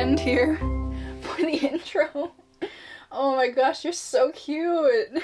friend here for the intro. Oh my gosh, you're so cute.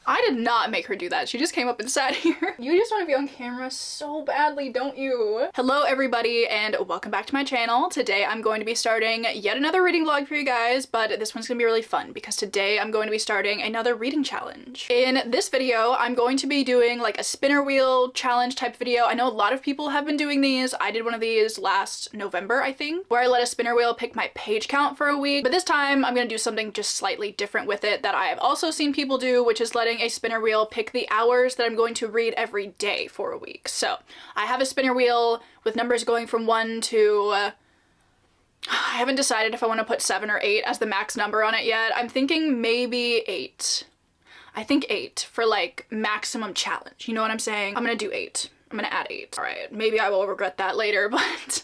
I did not make her do that. She just came up and sat here. You just want to be on camera so badly, don't you? Hello everybody and welcome back to my channel. Today I'm going to be starting yet another reading vlog for you guys, but this one's gonna be really fun because today I'm going to be starting another reading challenge. In this video, I'm going to be doing like a spinner wheel challenge type video. I know a lot of people have been doing these. I did one of these last November, I think, where I let a spinner wheel pick my page count for a week. But this time I'm gonna do something just slightly different with it that I have also seen people do, which is letting a spinner wheel pick the hours that I'm going to read every day for a week. So I have a spinner wheel with numbers going from 1 to I haven't decided if I want to put 7 or 8 as the max number on it yet. I'm thinking maybe 8. I think 8 for like maximum challenge. You know what I'm saying? I'm gonna do 8. I'm gonna add 8. All right, maybe I will regret that later, but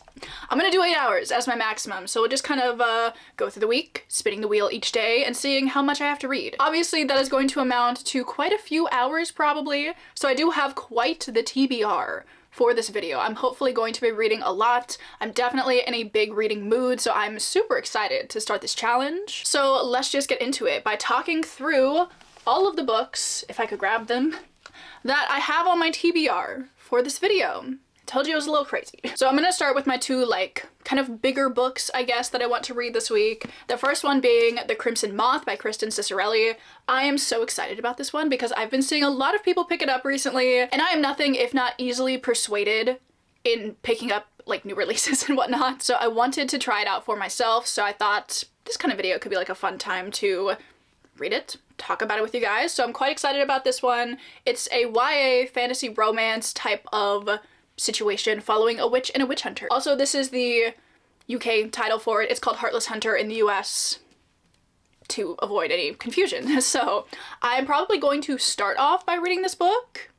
I'm gonna do 8 hours as my maximum. So we'll just kind of go through the week, spinning the wheel each day and seeing how much I have to read. Obviously that is going to amount to quite a few hours probably. So I do have quite the TBR for this video. I'm hopefully going to be reading a lot. I'm definitely in a big reading mood, so I'm super excited to start this challenge. So let's just get into it by talking through all of the books, if I could grab them, that I have on my TBR for this video. I told you it was a little crazy. So I'm gonna start with my two like kind of bigger books, I guess, that I want to read this week. The first one being The Crimson Moth by Kristen Cicerelli. I am so excited about this one because I've been seeing a lot of people pick it up recently, and I am nothing if not easily persuaded in picking up like new releases and whatnot. So I wanted to try it out for myself. So I thought this kind of video could be like a fun time to read it, talk about it with you guys. So I'm quite excited about this one. It's a YA fantasy romance type of situation following a witch and a witch hunter. Also, this is the UK title for it. It's called Heartless Hunter in the US to avoid any confusion. So I'm probably going to start off by reading this book,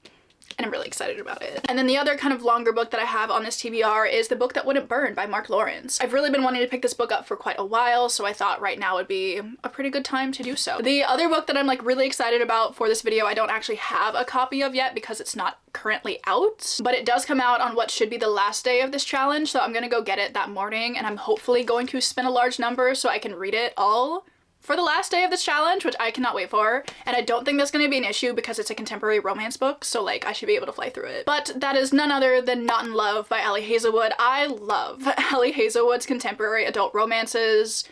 and I'm really excited about it. And then the other kind of longer book that I have on this TBR is The Book That Wouldn't Burn by Mark Lawrence. I've really been wanting to pick this book up for quite a while, so I thought right now would be a pretty good time to do so. The other book that I'm like really excited about for this video, I don't actually have a copy of yet because it's not currently out, but it does come out on what should be the last day of this challenge, so I'm gonna go get it that morning, and I'm hopefully going to spin a large number so I can read it all for the last day of this challenge, which I cannot wait for. And I don't think that's going to be an issue because it's a contemporary romance book, so like I should be able to fly through it. But that is none other than Not in Love by Ali Hazelwood. I love Ali Hazelwood's contemporary adult romances,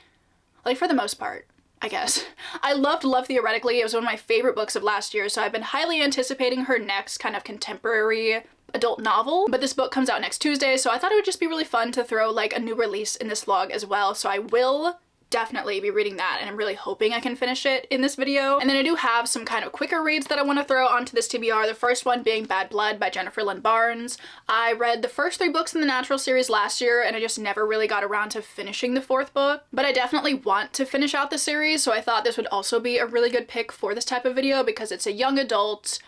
like for the most part, I guess. I loved Love Theoretically. It was one of my favorite books of last year, so I've been highly anticipating her next kind of contemporary adult novel. But this book comes out next Tuesday, so I thought it would just be really fun to throw like a new release in this vlog as well. So I will definitely be reading that, and I'm really hoping I can finish it in this video. And then I do have some kind of quicker reads that I want to throw onto this TBR. The first one being Bad Blood by Jennifer Lynn Barnes. I read the first 3 books in the Natural series last year, and I just never really got around to finishing the 4th book, but I definitely want to finish out the series, so I thought this would also be a really good pick for this type of video because it's a young adult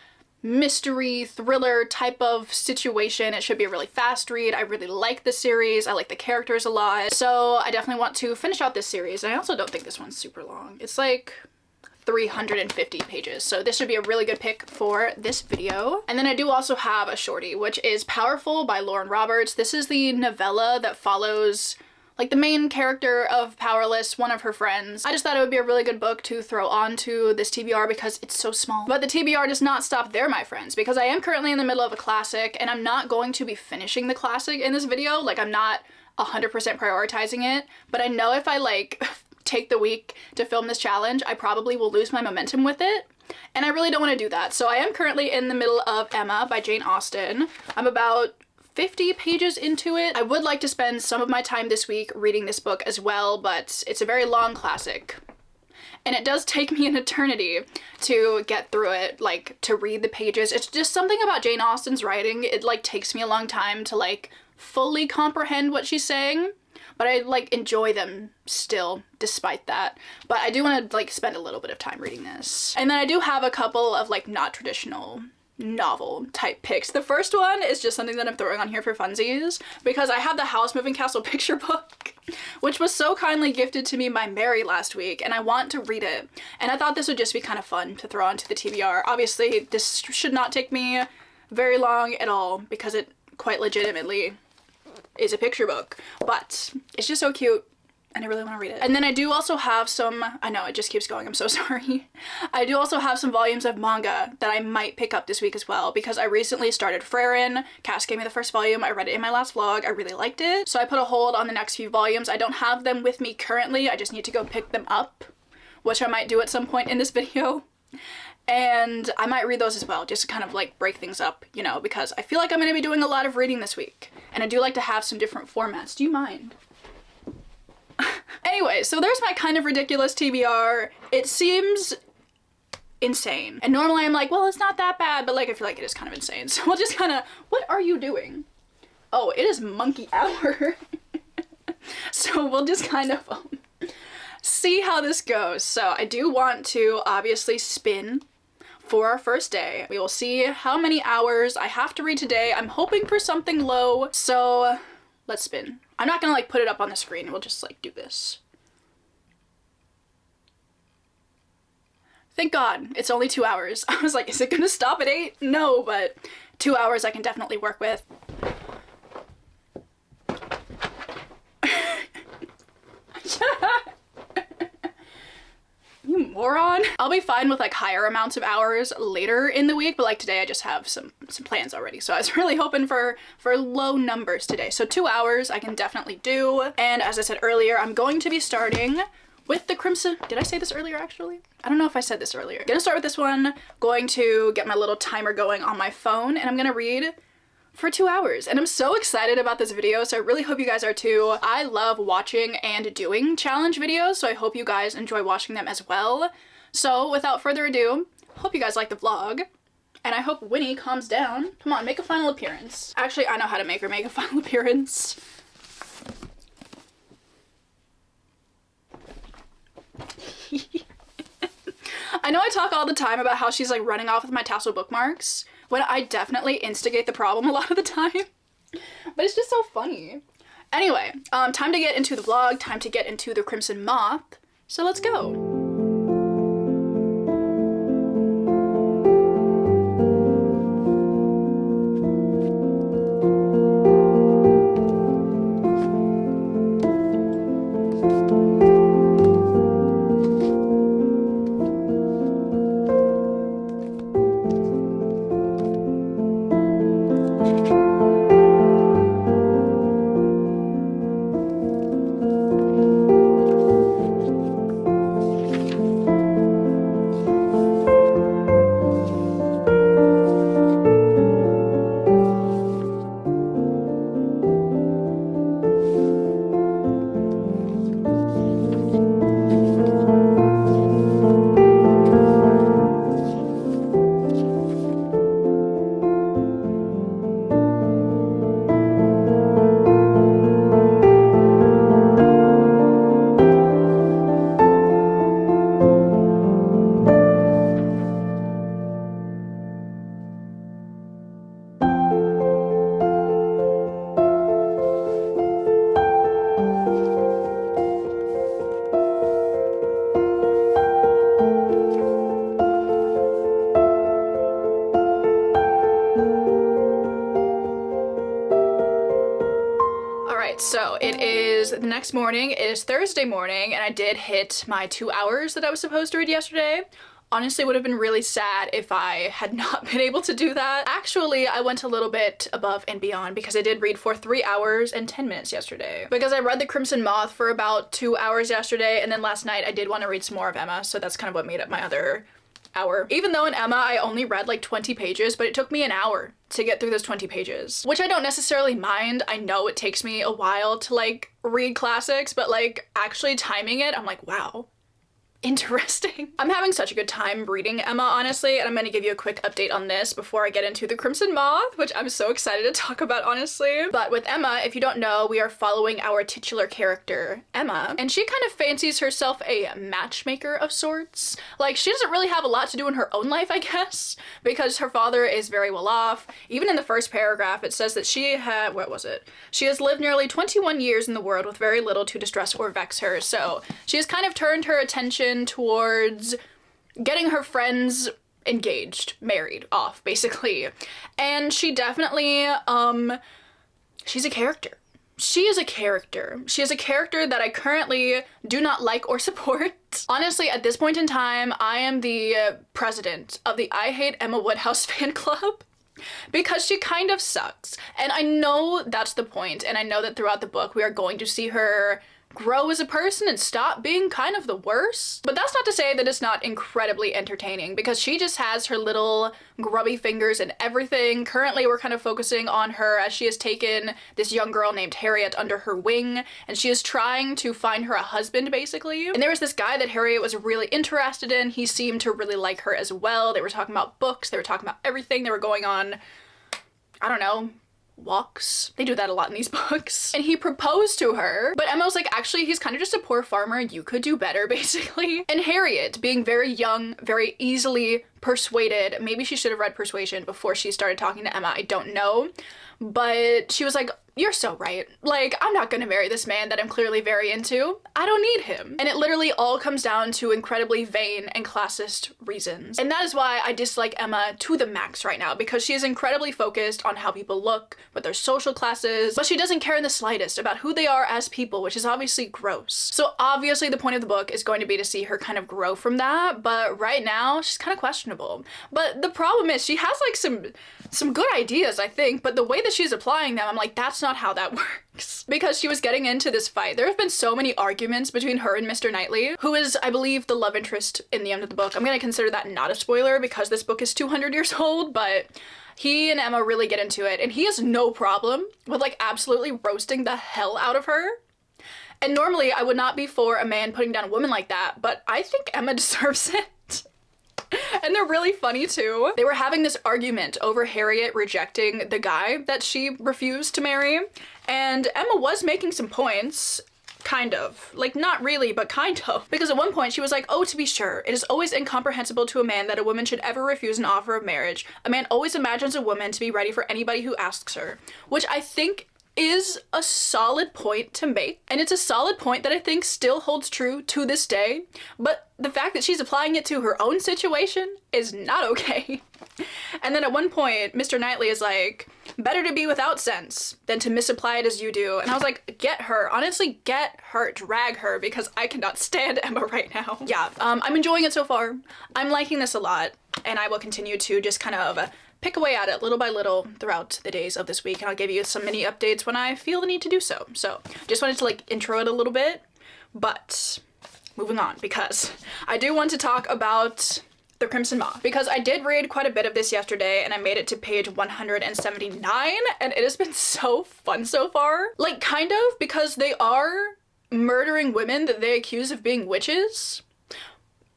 mystery thriller type of situation. It should be a really fast read. I really like the series. I like the characters a lot. So I definitely want to finish out this series. And I also don't think this one's super long. It's like 350 pages. So this should be a really good pick for this video. And then I do also have a shorty, which is Powerful by Lauren Roberts. This is the novella that follows like the main character of Powerless, one of her friends. I just thought it would be a really good book to throw onto this TBR because it's so small. But the TBR does not stop there, my friends, because I am currently in the middle of a classic, and I'm not going to be finishing the classic in this video. Like, I'm not 100% prioritizing it, but I know if I like take the week to film this challenge, I probably will lose my momentum with it. And I really don't want to do that. So I am currently in the middle of Emma by Jane Austen. I'm about 50 pages into it. I would like to spend some of my time this week reading this book as well, but it's a very long classic, and it does take me an eternity to get through it, like to read the pages. It's just something about Jane Austen's writing. It like takes me a long time to like fully comprehend what she's saying, but I like enjoy them still despite that. But I do want to like spend a little bit of time reading this. And then I do have a couple of like not traditional novel type picks. The first one is just something that I'm throwing on here for funsies because I have the House Moving Castle picture book, which was so kindly gifted to me by Mary last week, and I want to read it. And I thought this would just be kind of fun to throw onto the TBR. Obviously, this should not take me very long at all because it quite legitimately is a picture book, but it's just so cute and I really want to read it. And then I do also have some, I know it just keeps going, I'm so sorry. I do also have some volumes of manga that I might pick up this week as well, because I recently started Freyrin. Cass gave me the first volume. I read it in my last vlog. I really liked it. So I put a hold on the next few volumes. I don't have them with me currently. I just need to go pick them up, which I might do at some point in this video. And I might read those as well, just to kind of like break things up, you know, because I feel like I'm going to be doing a lot of reading this week. And I do like to have some different formats. Do you mind? Anyway, so there's my kind of ridiculous TBR. It seems insane. And normally I'm like, well, it's not that bad, but like I feel like it is kind of insane. So we'll just kind of, what are you doing? Oh, it is monkey hour. So we'll just kind of see how this goes. So I do want to obviously spin for our first day. We will see how many hours I have to read today. I'm hoping for something low, so let's spin. I'm not gonna like put it up on the screen. We'll just like do this. Thank God, it's only 2 hours. I was like, is it gonna stop at 8? No, but 2 hours I can definitely work with. You moron. I'll be fine with like higher amounts of hours later in the week, but like today I just have some plans already. So I was really hoping for low numbers today. So 2 hours I can definitely do. And as I said earlier, I'm going to be starting with the Crimson. Did I say this earlier actually? I don't know if I said this earlier. Gonna start with this one, going to get my little timer going on my phone, and I'm gonna read for 2 hours. And I'm so excited about this video, so I really hope you guys are too. I love watching and doing challenge videos, so I hope you guys enjoy watching them as well. So without further ado, hope you guys like the vlog, and I hope Winnie calms down. Come on, make a final appearance. Actually, I know how to make her make a final appearance. I know I talk all the time about how she's like running off with my tassel bookmarks, when I definitely instigate the problem a lot of the time. But it's just so funny. Anyway, time to get into the vlog, time to get into the Crimson Moth, so let's go. So it is the next morning. It is Thursday morning, and I did hit my 2 hours that I was supposed to read yesterday. Honestly, would have been really sad if I had not been able to do that. Actually, I went a little bit above and beyond because I did read for 3 hours and 10 minutes yesterday. Because I read The Crimson Moth for about 2 hours yesterday, and then last night I did want to read some more of Emma, so that's kind of what made up my other hour. Even though in Emma I only read like 20 pages, but it took me an hour to get through those 20 pages, which I don't necessarily mind. I know it takes me a while to like read classics, but like actually timing it, I'm like, wow, interesting. I'm having such a good time reading Emma, honestly, and I'm gonna give you a quick update on this before I get into The Crimson Moth, which I'm so excited to talk about, honestly. But with Emma, if you don't know, we are following our titular character, Emma, and she kind of fancies herself a matchmaker of sorts. Like, she doesn't really have a lot to do in her own life, I guess, because her father is very well off. Even in the first paragraph, it says that she had, what was it? She has lived nearly 21 years in the world with very little to distress or vex her, so she has kind of turned her attention towards getting her friends engaged, married off, basically. And she definitely, she's a character. she is a character. She is a character that I currently do not like or support. Honestly, at this point in time, I am the president of the I Hate Emma Woodhouse fan club. Because she kind of sucks. And I know that's the point, and I know that throughout the book we are going to see her grow as a person and stop being kind of the worst. But that's not to say that it's not incredibly entertaining, because she just has her little grubby fingers and everything. Currently we're kind of focusing on her as she has taken this young girl named Harriet under her wing, and she is trying to find her a husband, basically. And there was this guy that Harriet was really interested in. He seemed to really like her as well. They were talking about books, they were talking about everything. They were going on, I don't know, walks. They do that a lot in these books. And he proposed to her, but Emma was like, actually, he's kind of just a poor farmer. You could do better, basically. And Harriet, being very young, very easily persuaded, maybe she should have read Persuasion before she started talking to Emma, I don't know. But she was like, you're so right. Like, I'm not gonna marry this man that I'm clearly very into. I don't need him. And it literally all comes down to incredibly vain and classist reasons. And that is why I dislike Emma to the max right now, because she is incredibly focused on how people look, what their social class is, but she doesn't care in the slightest about who they are as people, which is obviously gross. So obviously the point of the book is going to be to see her kind of grow from that, but right now she's kind of questionable. But the problem is she has like some good ideas, I think, but the way that she's applying them, I'm like, that's not how that works. Because she was getting into this fight. There have been so many arguments between her and Mr. Knightley, who is, I believe, the love interest in the end of the book. I'm gonna consider that not a spoiler because this book is 200 years old, but he and Emma really get into it, and he has no problem with like absolutely roasting the hell out of her. And normally I would not be for a man putting down a woman like that, but I think Emma deserves it. And they're really funny too. They were having this argument over Harriet rejecting the guy that she refused to marry, and Emma was making some points, kind of. Like, not really, but kind of. Because at one point she was like, oh, to be sure, it is always incomprehensible to a man that a woman should ever refuse an offer of marriage. A man always imagines a woman to be ready for anybody who asks her. Which I think is a solid point to make, and it's a solid point that I think still holds true to this day, but the fact that she's applying it to her own situation is not okay. And then at one point Mr. Knightley is like, better to be without sense than to misapply it as you do. And I was like, get her, honestly, get her, drag her, because I cannot stand Emma right now. Yeah, I'm enjoying it so far. I'm liking this a lot, and I will continue to just kind of pick away at it little by little throughout the days of this week, and I'll give you some mini updates when I feel the need to do so. So just wanted to like intro it a little bit, but moving on, because I do want to talk about The Crimson Moth, because I did read quite a bit of this yesterday and I made it to page 179, and it has been so fun so far. Like, kind of, because they are murdering women that they accuse of being witches.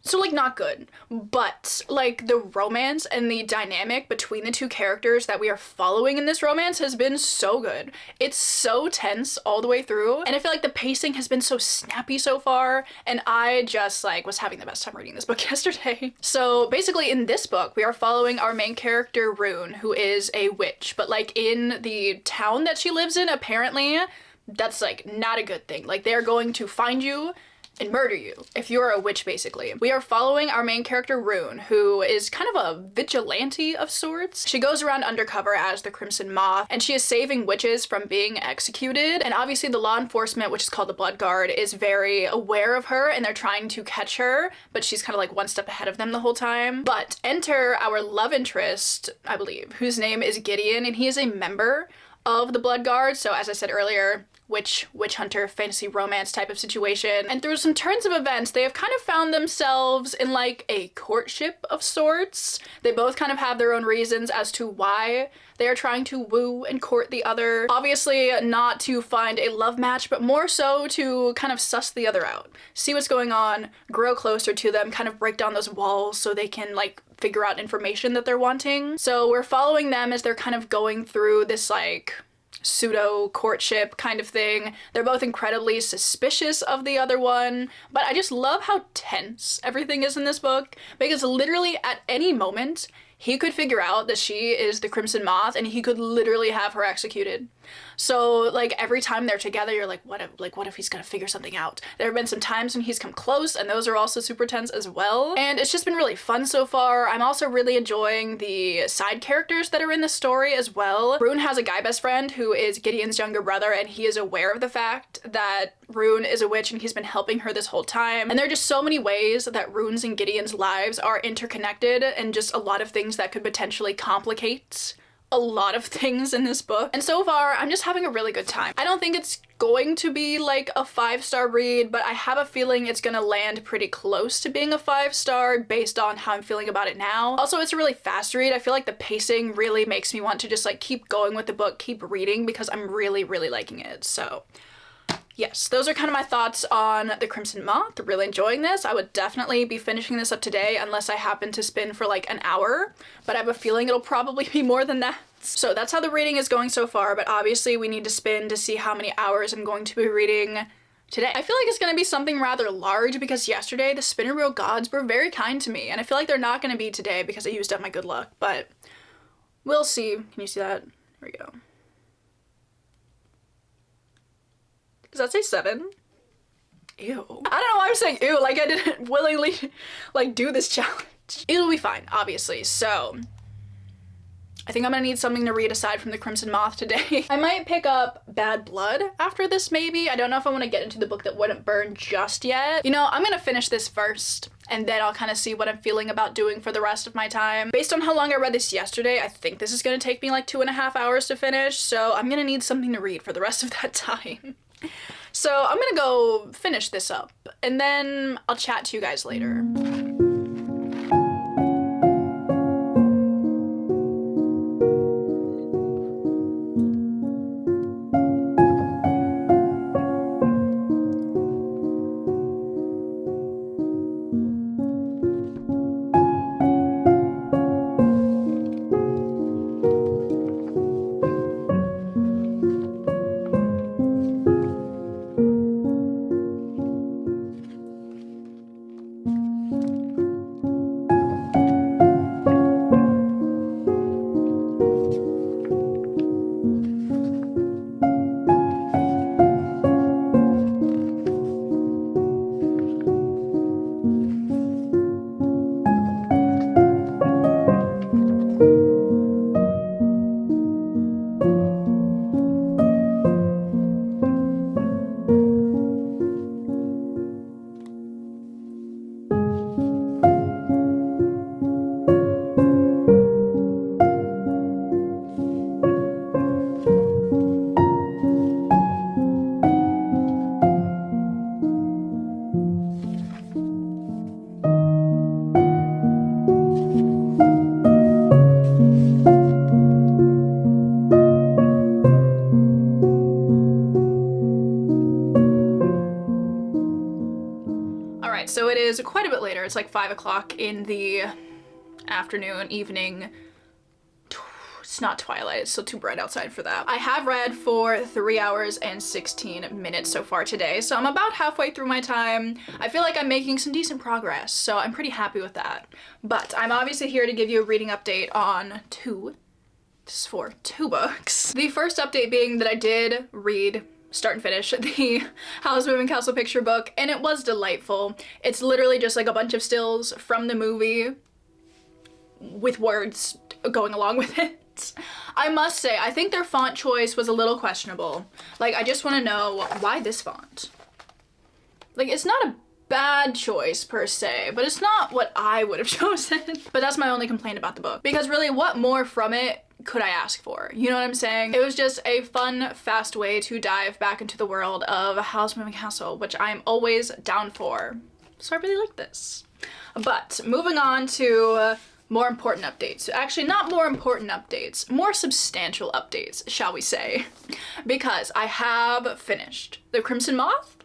So, like, not good, but, like, the romance and the dynamic between the two characters that we are following in this romance has been so good. It's so tense all the way through, and I feel like the pacing has been so snappy so far, and I just, like, was having the best time reading this book yesterday. So, basically, in this book, we are following our main character, Rune, who is a witch, but, like, in the town that she lives in, apparently, that's, like, not a good thing. Like, they're going to find you and murder you if you're a witch, basically. We are following our main character, Rune, who is kind of a vigilante of sorts. She goes around undercover as the Crimson Moth, and she is saving witches from being executed. And obviously the law enforcement, which is called the Blood Guard, is very aware of her, and they're trying to catch her, but she's kind of like one step ahead of them the whole time. But enter our love interest, I believe, whose name is Gideon, and he is a member of the Blood Guard. So as I said earlier, witch hunter, fantasy romance type of situation. And through some turns of events, they have kind of found themselves in like a courtship of sorts. They both kind of have their own reasons as to why they are trying to woo and court the other. Obviously not to find a love match, but more so to kind of suss the other out, see what's going on, grow closer to them, kind of break down those walls so they can like figure out information that they're wanting. So we're following them as they're kind of going through this like pseudo courtship kind of thing. They're both incredibly suspicious of the other one, but I just love how tense everything is in this book, because literally at any moment he could figure out that she is the Crimson Moth and he could literally have her executed. So like every time they're together, you're like, what if he's gonna figure something out? There have been some times when he's come close, and those are also super tense as well. And it's just been really fun so far. I'm also really enjoying the side characters that are in the story as well. Rune has a guy best friend who is Gideon's younger brother, and he is aware of the fact that Rune is a witch and he's been helping her this whole time. And there are just so many ways that Rune's and Gideon's lives are interconnected, and just a lot of things that could potentially complicate a lot of things in this book. And so far, I'm just having a really good time. I don't think it's going to be like a 5-star read, but I have a feeling it's gonna land pretty close to being a 5-star based on how I'm feeling about it now. Also, it's a really fast read. I feel like the pacing really makes me want to just like keep going with the book, keep reading, because I'm really, really liking it. So yes, those are kind of my thoughts on The Crimson Moth. Really enjoying this. I would definitely be finishing this up today unless I happen to spin for like an hour, but I have a feeling it'll probably be more than that. So that's how the reading is going so far, but obviously we need to spin to see how many hours I'm going to be reading today. I feel like it's going to be something rather large because yesterday the spinner wheel gods were very kind to me, and I feel like they're not going to be today because I used up my good luck, but we'll see. Can you see that? Here we go. Does that say 7? Ew. I don't know why I'm saying ew, like I didn't willingly like do this challenge. It'll be fine, obviously. So I think I'm gonna need something to read aside from The Crimson Moth today. I might pick up Bad Blood after this, maybe. I don't know if I want to get into the book that wouldn't burn just yet. You know, I'm gonna finish this first, and then I'll kind of see what I'm feeling about doing for the rest of my time. Based on how long I read this yesterday, I think this is gonna take me like 2.5 hours to finish, so I'm gonna need something to read for the rest of that time. So I'm gonna go finish this up, and then I'll chat to you guys later. So it is quite a bit later. It's like 5 o'clock in the afternoon, evening. It's not twilight, it's still too bright outside for that. I have read for 3 hours and 16 minutes so far today, so I'm about halfway through my time. I feel like I'm making some decent progress, so I'm pretty happy with that. But I'm obviously here to give you a reading update on two books. The first update being that I did read start and finish the Howl's Moving Castle picture book, and it was delightful. It's literally just like a bunch of stills from the movie with words going along with it. I must say, I think their font choice was a little questionable. Like, I just want to know why this font? Like, it's not a bad choice per se, but it's not what I would have chosen. But that's my only complaint about the book, because really, what more from it could I ask for? You know what I'm saying? It was just a fun, fast way to dive back into the world of Howl's Moving Castle, which I'm always down for. So I really like this. But moving on to more important updates. Actually, not more important updates, more substantial updates, shall we say. Because I have finished The Crimson Moth,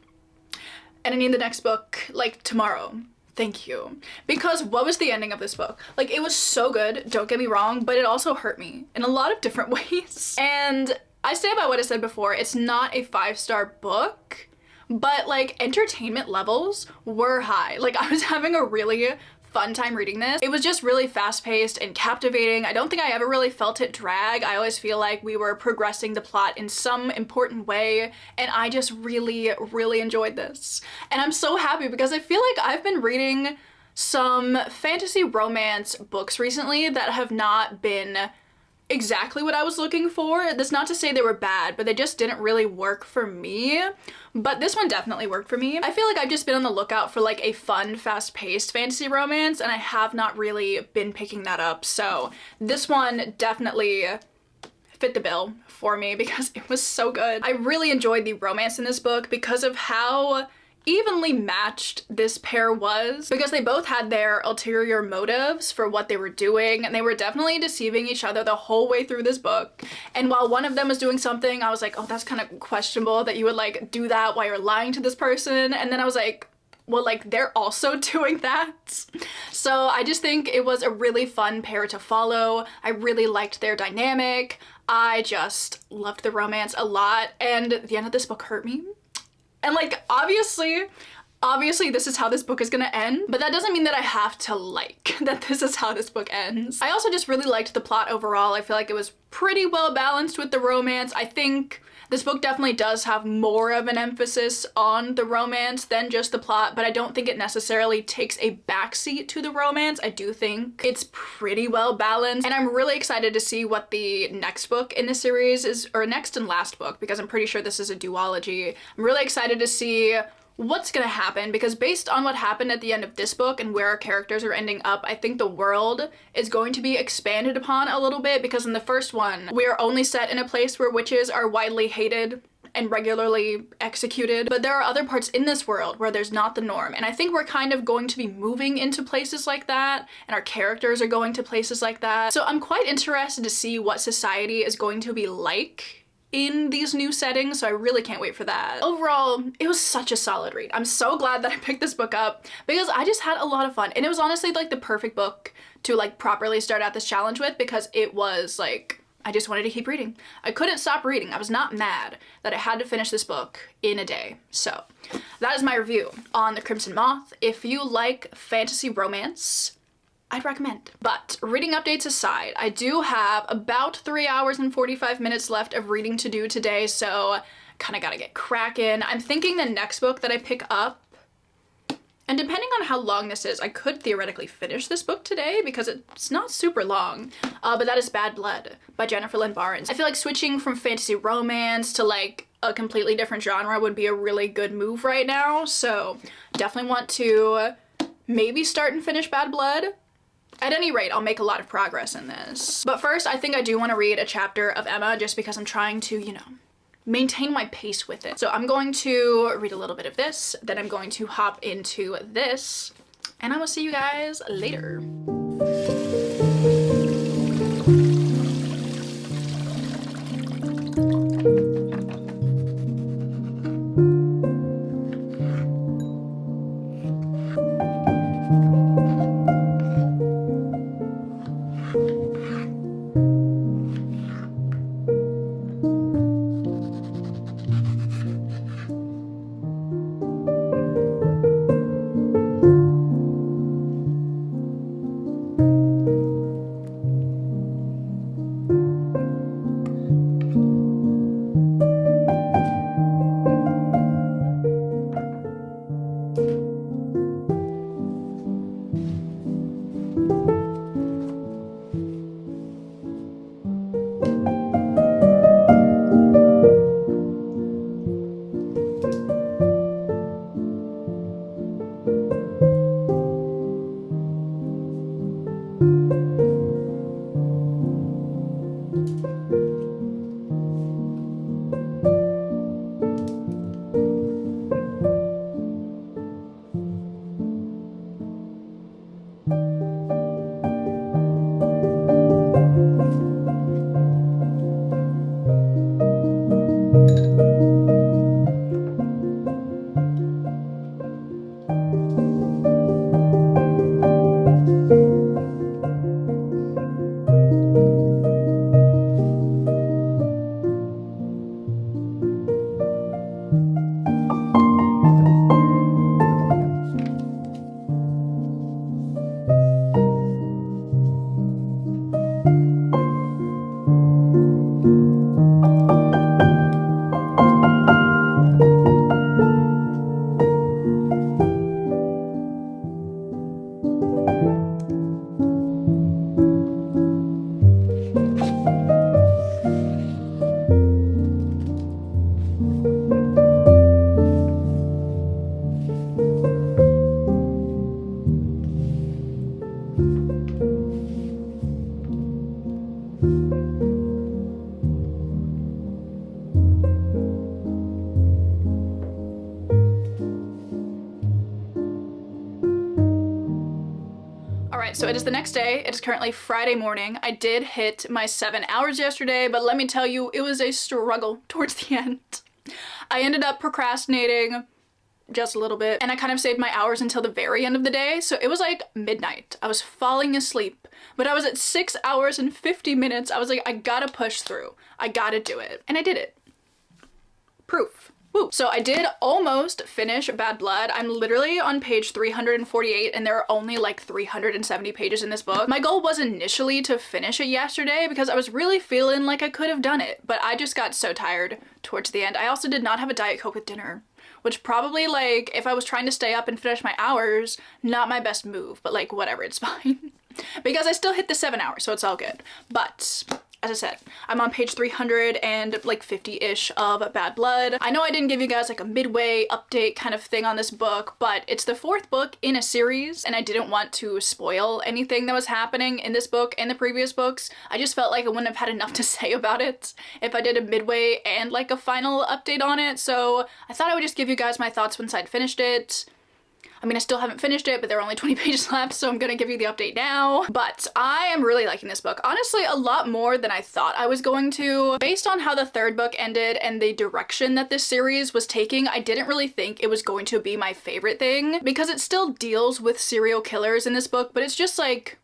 and I need the next book, like, tomorrow. Thank you. Because what was the ending of this book? Like, it was so good, don't get me wrong, but it also hurt me in a lot of different ways. And I stand by what I said before, it's not a 5-star book, but like entertainment levels were high. Like, I was having a really fun time reading this. It was just really fast-paced and captivating. I don't think I ever really felt it drag. I always feel like we were progressing the plot in some important way, and I just really, really enjoyed this. And I'm so happy because I feel like I've been reading some fantasy romance books recently that have not been exactly what I was looking for. That's not to say they were bad, but they just didn't really work for me. But this one definitely worked for me. I feel like I've just been on the lookout for like a fun, fast-paced fantasy romance, and I have not really been picking that up. So this one definitely fit the bill for me because it was so good. I really enjoyed the romance in this book because of how evenly matched this pair was, because they both had their ulterior motives for what they were doing, and they were definitely deceiving each other the whole way through this book. And while one of them was doing something, I was like, oh, that's kind of questionable that you would like do that while you're lying to this person. And then I was like, well, like they're also doing that. So I just think it was a really fun pair to follow. I really liked their dynamic. I just loved the romance a lot, and the end of this book hurt me. And like, obviously this is how this book is gonna end, but that doesn't mean that I have to like that this is how this book ends. I also just really liked the plot overall. I feel like it was pretty well balanced with the romance. I think this book definitely does have more of an emphasis on the romance than just the plot, but I don't think it necessarily takes a backseat to the romance. I do think it's pretty well balanced, and I'm really excited to see what the next book in the series is, or next and last book, because I'm pretty sure this is a duology. I'm really excited to see what's gonna happen, because based on what happened at the end of this book and where our characters are ending up, I think the world is going to be expanded upon a little bit, because in the first one, we are only set in a place where witches are widely hated and regularly executed, but there are other parts in this world where there's not the norm, and I think we're kind of going to be moving into places like that, and our characters are going to places like that. So I'm quite interested to see what society is going to be like in these new settings, so I really can't wait for that. Overall, it was such a solid read. I'm so glad that I picked this book up because I just had a lot of fun, and it was honestly like the perfect book to like properly start out this challenge with, because it was like, I just wanted to keep reading. I couldn't stop reading. I was not mad that I had to finish this book in a day. So that is my review on The Crimson Moth. If you like fantasy romance, I'd recommend. But reading updates aside, I do have about 3 hours and 45 minutes left of reading to do today, so kind of gotta get cracking. I'm thinking the next book that I pick up, and depending on how long this is, I could theoretically finish this book today because it's not super long, but that is Bad Blood by Jennifer Lynn Barnes. I feel like switching from fantasy romance to like a completely different genre would be a really good move right now, so definitely want to maybe start and finish Bad Blood. At any rate, I'll make a lot of progress in this. But first, I think I do want to read a chapter of Emma just because I'm trying to, you know, maintain my pace with it. So I'm going to read a little bit of this, then I'm going to hop into this, and I will see you guys later. Alright, so it is the next day. It is currently Friday morning. I did hit my 7 hours yesterday, but let me tell you, it was a struggle towards the end. I ended up procrastinating just a little bit, and I kind of saved my hours until the very end of the day, so it was like midnight. I was falling asleep, but I was at 6 hours and 50 minutes. I was like, I gotta push through. I gotta do it. And I did it. Proof. Woo. So I did almost finish Bad Blood. I'm literally on page 348 and there are only like 370 pages in this book. My goal was initially to finish it yesterday because I was really feeling like I could have done it, but I just got so tired towards the end. I also did not have a Diet Coke with dinner, which probably, like, if I was trying to stay up and finish my hours, not my best move, but like whatever, it's fine. Because I still hit the 7 hours, so it's all good. But as I said, I'm on page 350-ish of Bad Blood. I know I didn't give you guys like a midway update kind of thing on this book, but it's the 4th book in a series, and I didn't want to spoil anything that was happening in this book and the previous books. I just felt like I wouldn't have had enough to say about it if I did a midway and like a final update on it, so I thought I would just give you guys my thoughts once I'd finished it. I mean, I still haven't finished it, but there are only 20 pages left, so I'm gonna give you the update now. But I am really liking this book. Honestly, a lot more than I thought I was going to. Based on how the 3rd book ended and the direction that this series was taking, I didn't really think it was going to be my favorite thing, because it still deals with serial killers in this book, but it's just like,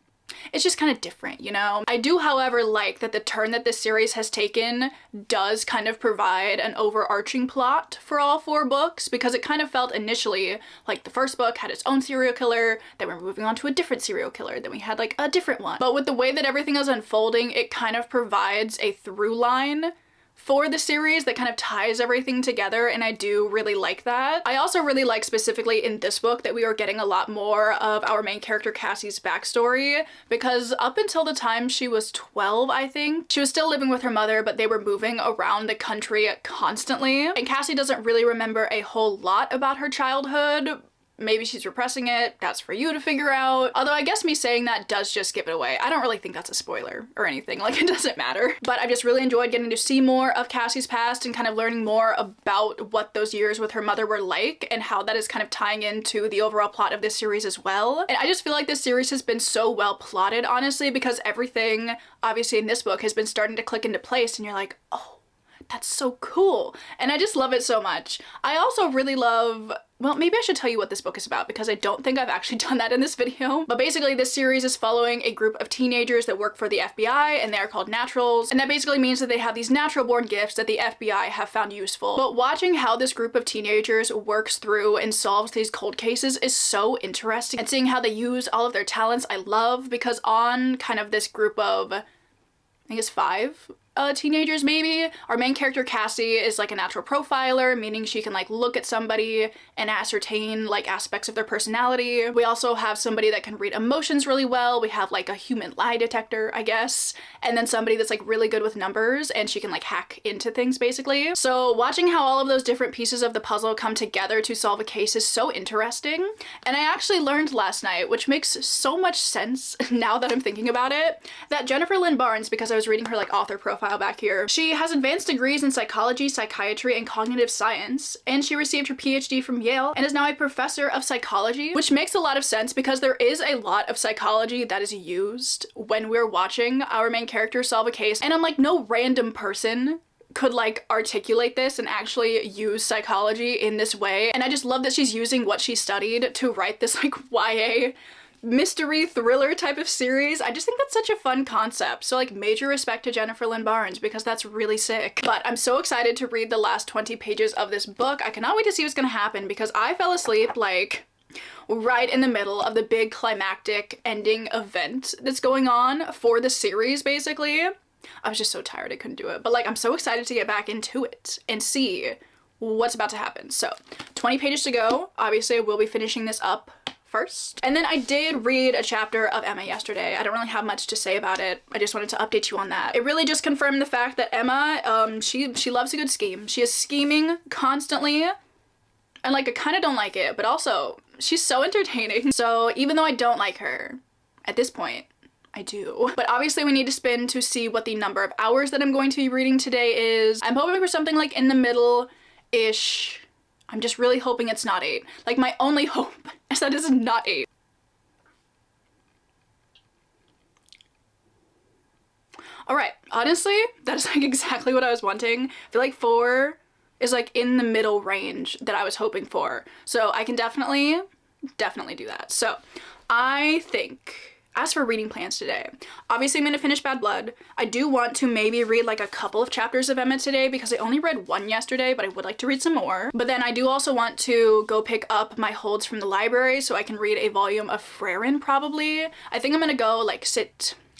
it's just kind of different, you know? I do, however, like that the turn that this series has taken does kind of provide an overarching plot for all 4 books, because it kind of felt initially like the 1st book had its own serial killer, then we're moving on to a different serial killer, then we had like a different one. But with the way that everything is unfolding, it kind of provides a through line for the series that kind of ties everything together, and I do really like that. I also really like specifically in this book that we are getting a lot more of our main character Cassie's backstory, because up until the time she was 12, I think, she was still living with her mother, but they were moving around the country constantly, and Cassie doesn't really remember a whole lot about her childhood. Maybe she's repressing it, that's for you to figure out. Although I guess me saying that does just give it away. I don't really think that's a spoiler or anything, like it doesn't matter. But I just really enjoyed getting to see more of Cassie's past and kind of learning more about what those years with her mother were like and how that is kind of tying into the overall plot of this series as well. And I just feel like this series has been so well plotted, honestly, because everything obviously in this book has been starting to click into place and you're like, oh, that's so cool. And I just love it so much. I also really love, well, maybe I should tell you what this book is about because I don't think I've actually done that in this video. But basically this series is following a group of teenagers that work for the FBI, and they are called naturals. And that basically means that they have these natural born gifts that the FBI have found useful. But watching how this group of teenagers works through and solves these cold cases is so interesting. And seeing how they use all of their talents I love, because on kind of this group of, I think it's 5 teenagers maybe. Our main character Cassie is like a natural profiler, meaning she can like look at somebody and ascertain like aspects of their personality. We also have somebody that can read emotions really well. We have like a human lie detector, I guess. And then somebody that's like really good with numbers and she can like hack into things basically. So watching how all of those different pieces of the puzzle come together to solve a case is so interesting. And I actually learned last night, which makes so much sense now that I'm thinking about it, that Jennifer Lynn Barnes, because I was reading her like author profile back here, she has advanced degrees in psychology, psychiatry, and cognitive science, and she received her PhD from Yale and is now a professor of psychology, which makes a lot of sense because there is a lot of psychology that is used when we're watching our main character solve a case, and I'm like, no random person could like articulate this and actually use psychology in this way. And I just love that she's using what she studied to write this like YA mystery thriller type of series. I just think that's such a fun concept. So like major respect to Jennifer Lynn Barnes because that's really sick. But I'm so excited to read the last 20 pages of this book. I cannot wait to see what's gonna happen because I fell asleep like right in the middle of the big climactic ending event that's going on for the series basically. I was just so tired I couldn't do it. But like I'm so excited to get back into it and see what's about to happen. So 20 pages to go. Obviously I will be finishing this up first. And then I did read a chapter of Emma yesterday. I don't really have much to say about it. I just wanted to update you on that. It really just confirmed the fact that Emma, she loves a good scheme. She is scheming constantly, and like I kind of don't like it, but also she's so entertaining. So even though I don't like her at this point, I do. But obviously we need to spin to see what the number of hours that I'm going to be reading today is. I'm hoping for something like in the middle-ish. I'm just really hoping it's not 8. Like my only hope is that it's not 8. All right, honestly, that is like exactly what I was wanting. I feel like 4 is like in the middle range that I was hoping for. So I can definitely do that. So I think, as for reading plans today, obviously I'm gonna finish Bad Blood. I do want to maybe read like a couple of chapters of Emma today because I only read 1 yesterday, but I would like to read some more. But then I do also want to go pick up my holds from the library so I can read a volume of Frerin probably. I think I'm gonna go like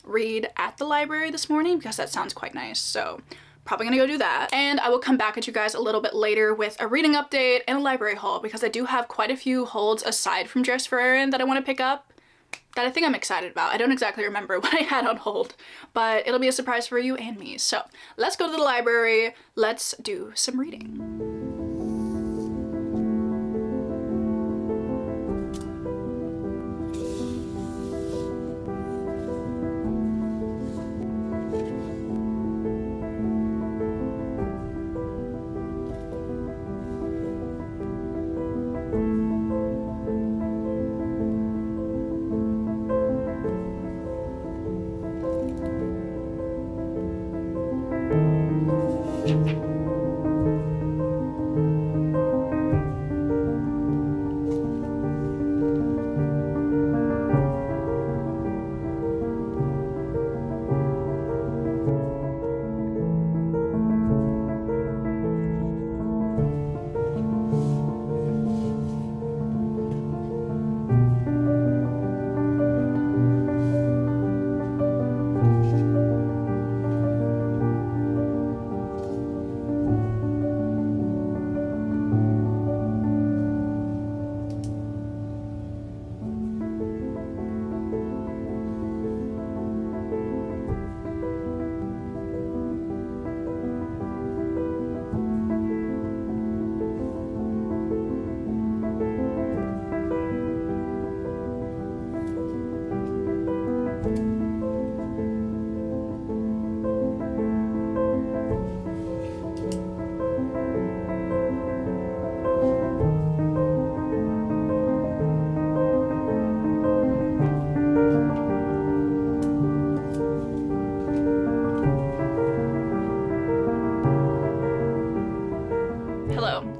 read at the library this morning because that sounds quite nice. So probably gonna go do that. And I will come back at you guys a little bit later with a reading update and a library haul because I do have quite a few holds aside from Dress for Erin that I want to pick up that I think I'm excited about. I don't exactly remember what I had on hold, but it'll be a surprise for you and me. So let's go to the library. Let's do some reading.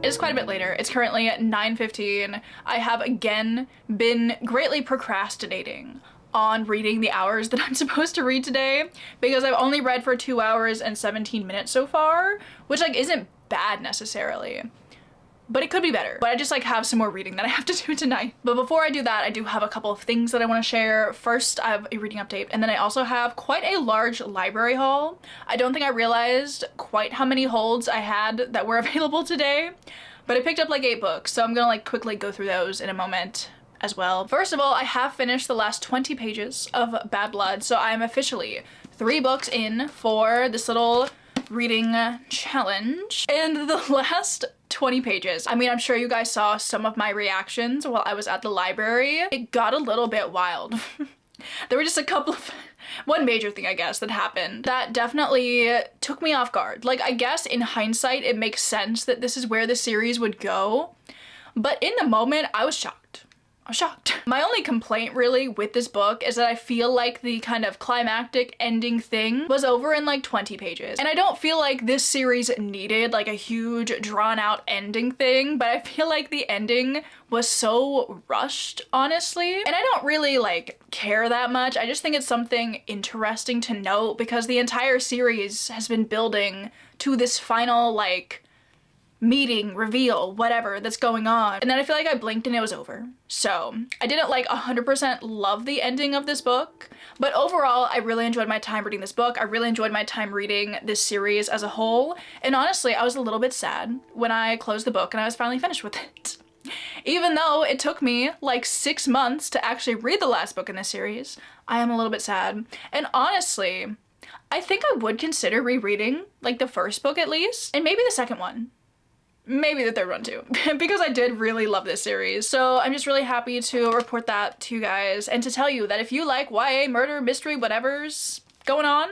It is quite a bit later. It's currently 9:15. I have again been greatly procrastinating on reading the hours that I'm supposed to read today because I've only read for 2 hours and 17 minutes so far, which like isn't bad necessarily, but it could be better. But I just like have some more reading that I have to do tonight. But before I do that, I do have a couple of things that I want to share. First, I have a reading update, and then I also have quite a large library haul. I don't think I realized quite how many holds I had that were available today, but I picked up like 8 books, so I'm gonna like quickly go through those in a moment as well. First of all, I have finished the last 20 pages of Bad Blood, so I'm officially 3 books in for this little reading challenge. And the last 20 pages, I mean, I'm sure you guys saw some of my reactions while I was at the library. It got a little bit wild. There were just a couple of one major thing, I guess, that happened that definitely took me off guard. Like, I guess in hindsight, it makes sense that this is where the series would go, but in the moment, I was shocked. I was shocked. My only complaint really with this book is that I feel like the kind of climactic ending thing was over in like 20 pages. And I don't feel like this series needed like a huge drawn out ending thing, but I feel like the ending was so rushed, honestly. And I don't really like care that much. I just think it's something interesting to note because the entire series has been building to this final like meeting, reveal, whatever that's going on. And then I feel like I blinked and it was over. So I didn't like 100% love the ending of this book, but overall I really enjoyed my time reading this book. I really enjoyed my time reading this series as a whole. And honestly, I was a little bit sad when I closed the book and I was finally finished with it. Even though it took me like 6 months to actually read the last book in this series, I am a little bit sad. And honestly, I think I would consider rereading like the first book at least, and maybe the second one. Maybe the third one too, because I did really love this series. So I'm just really happy to report that to you guys and to tell you that if you like YA, murder, mystery, whatever's going on,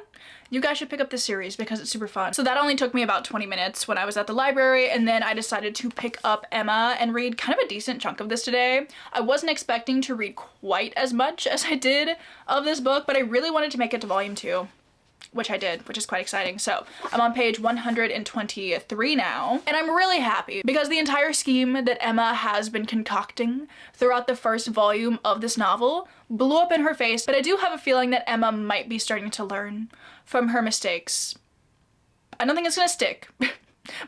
you guys should pick up this series because it's super fun. So that only took me about 20 minutes when I was at the library, and then I decided to pick up Emma and read kind of a decent chunk of this today. I wasn't expecting to read quite as much as I did of this book, but I really wanted to make it to volume 2. which I did, which is quite exciting. So I'm on page 123 now, and I'm really happy because the entire scheme that Emma has been concocting throughout the first volume of this novel blew up in her face, but I do have a feeling that Emma might be starting to learn from her mistakes. I don't think it's gonna stick.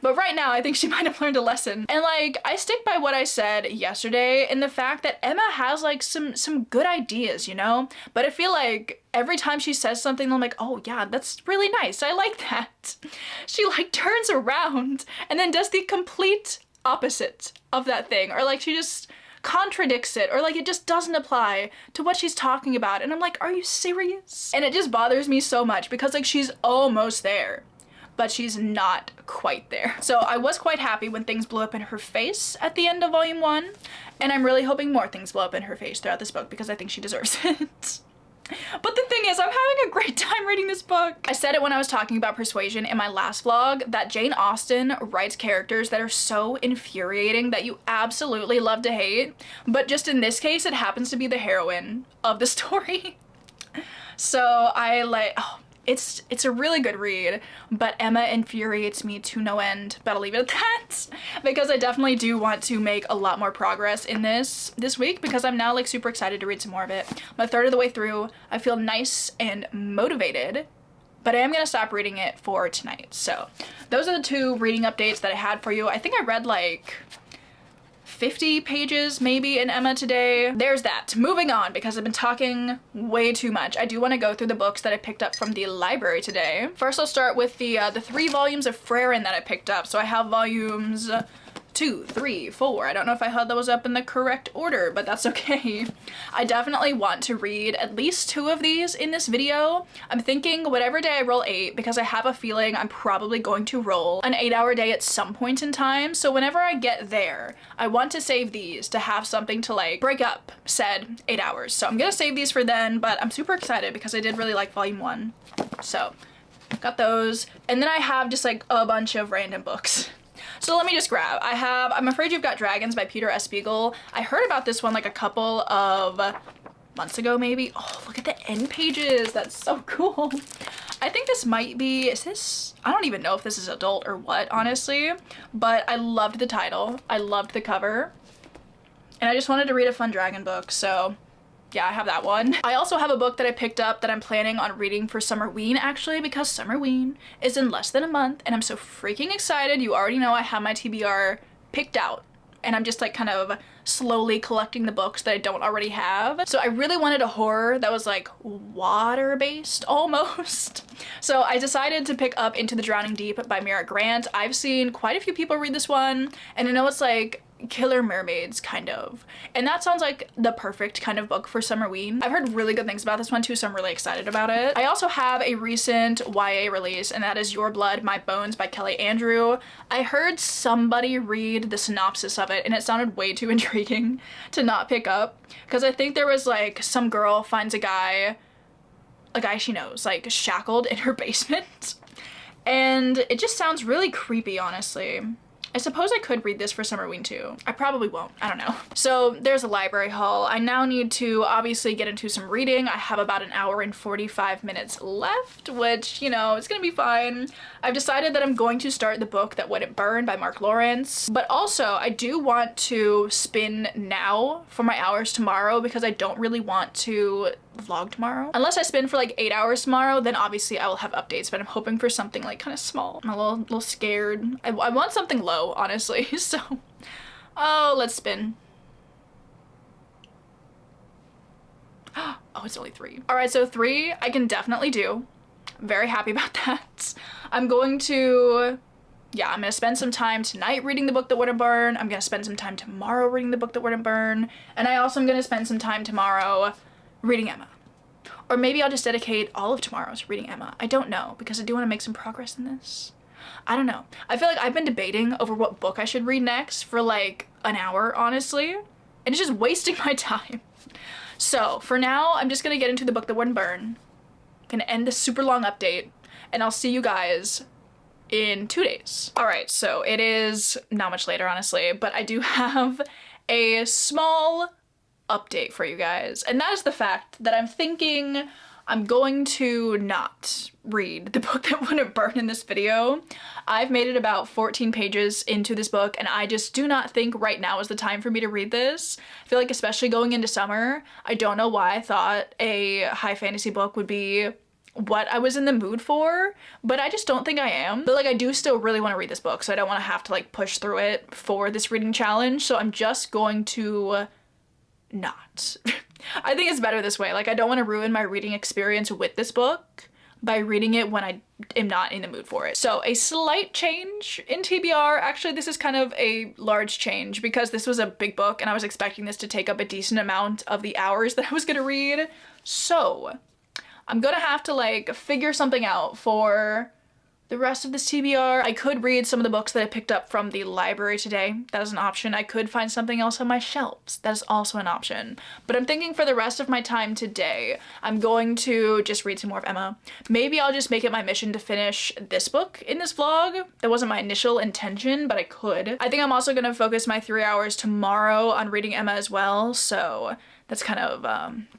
But right now, I think she might have learned a lesson. And like, I stick by what I said yesterday in the fact that Emma has like some good ideas, you know? But I feel like every time she says something, I'm like, oh yeah, that's really nice. I like that. She like turns around and then does the complete opposite of that thing. Or like she just contradicts it, or like it just doesn't apply to what she's talking about. And I'm like, are you serious? And it just bothers me so much because like she's almost there, but she's not quite there. So I was quite happy when things blew up in her face at the end of volume 1, and I'm really hoping more things blow up in her face throughout this book because I think she deserves it. But the thing is, I'm having a great time reading this book. I said it when I was talking about Persuasion in my last vlog, that Jane Austen writes characters that are so infuriating that you absolutely love to hate, but just in this case, it happens to be the heroine of the story. So I like, oh, it's a really good read, but Emma infuriates me to no end, but I'll leave it at that because I definitely do want to make a lot more progress in this week because I'm now like super excited to read some more of it. I'm a third of the way through. I feel nice and motivated, but I am gonna stop reading it for tonight. So those are the 2 reading updates that I had for you. I think I read like 50 pages maybe in Emma today. There's that. Moving on, because I've been talking way too much. I do want to go through the books that I picked up from the library today. First, I'll start with the 3 volumes of Freyrin that I picked up. So I have volumes 2, 3, 4. I don't know if I held those up in the correct order, but that's okay. I definitely want to read at least 2 of these in this video. I'm thinking whatever day I roll 8, because I have a feeling I'm probably going to roll an 8-hour day at some point in time. So whenever I get there, I want to save these to have something to like break up said 8 hours. So I'm gonna save these for then, but I'm super excited because I did really like volume 1. So got those. And then I have just like a bunch of random books. So let me just grab. I have I'm Afraid You've Got Dragons by Peter S. Beagle. I heard about this one like a couple of months ago maybe. Oh, look at the end pages. That's so cool. I think this might be, is this, I don't even know if this is adult or what, honestly, but I loved the title. I loved the cover. And I just wanted to read a fun dragon book, so yeah, I have that one. I also have a book that I picked up that I'm planning on reading for Summerween, actually, because Summerween is in less than a month, and I'm so freaking excited. You already know I have my TBR picked out, and I'm just like kind of slowly collecting the books that I don't already have. So I really wanted a horror that was like water-based almost. So I decided to pick up Into the Drowning Deep by Mira Grant. I've seen quite a few people read this one, and I know it's like killer mermaids kind of, and that sounds like the perfect kind of book for Summerween. I've heard really good things about this one too, so I'm really excited about it. I also have a recent YA release, and that is Your Blood, My Bones by Kelly Andrew. I heard somebody read the synopsis of it and it sounded way too intriguing to not pick up, because I think there was like some girl finds a guy she knows like shackled in her basement, and it just sounds really creepy, honestly. I suppose I could read this for Summerween too. I probably won't, I don't know. So there's a library haul. I now need to obviously get into some reading. I have about an hour and 45 minutes left, which, you know, it's gonna be fine. I've decided that I'm going to start the book That Wouldn't Burn by Mark Lawrence, but also I do want to spin now for my hours tomorrow because I don't really want to vlog tomorrow. Unless I spin for like 8 hours tomorrow, then obviously I will have updates, but I'm hoping for something like kind of small. I'm a little scared. I want something low, honestly, so. Oh, let's spin. Oh, it's only 3. All right, so 3 I can definitely do. I'm very happy about that. I'm gonna spend some time tonight reading the book That Wouldn't Burn. I'm gonna spend some time tomorrow reading the book That Wouldn't Burn. And I also am gonna spend some time tomorrow reading Emma. Or maybe I'll just dedicate all of tomorrow to reading Emma. I don't know, because I do want to make some progress in this. I don't know. I feel like I've been debating over what book I should read next for like an hour, honestly. And it's just wasting my time. So for now, I'm just gonna get into the book That Wouldn't Burn. Gonna end this super long update, and I'll see you guys in 2 days. All right, so it is not much later, honestly, but I do have a small update for you guys, and that is the fact that I'm thinking I'm going to not read the book that wouldn't burn in this video. I've made it about 14 pages into this book, and I just do not think right now is the time for me to read this. I feel like especially going into summer, I don't know why I thought a high fantasy book would be what I was in the mood for, but I just don't think I am. But like, I do still really want to read this book, so I don't want to have to like push through it for this reading challenge, so I'm just going to not. I think it's better this way. Like, I don't want to ruin my reading experience with this book by reading it when I am not in the mood for it. So a slight change in TBR. Actually, this is kind of a large change because this was a big book and I was expecting this to take up a decent amount of the hours that I was gonna read. So I'm gonna have to like figure something out for the rest of this TBR. I could read some of the books that I picked up from the library today. That is an option. I could find something else on my shelves. That is also an option. But I'm thinking for the rest of my time today, I'm going to just read some more of Emma. Maybe I'll just make it my mission to finish this book in this vlog. That wasn't my initial intention, but I could. I think I'm also gonna focus my 3 hours tomorrow on reading Emma as well, so that's kind of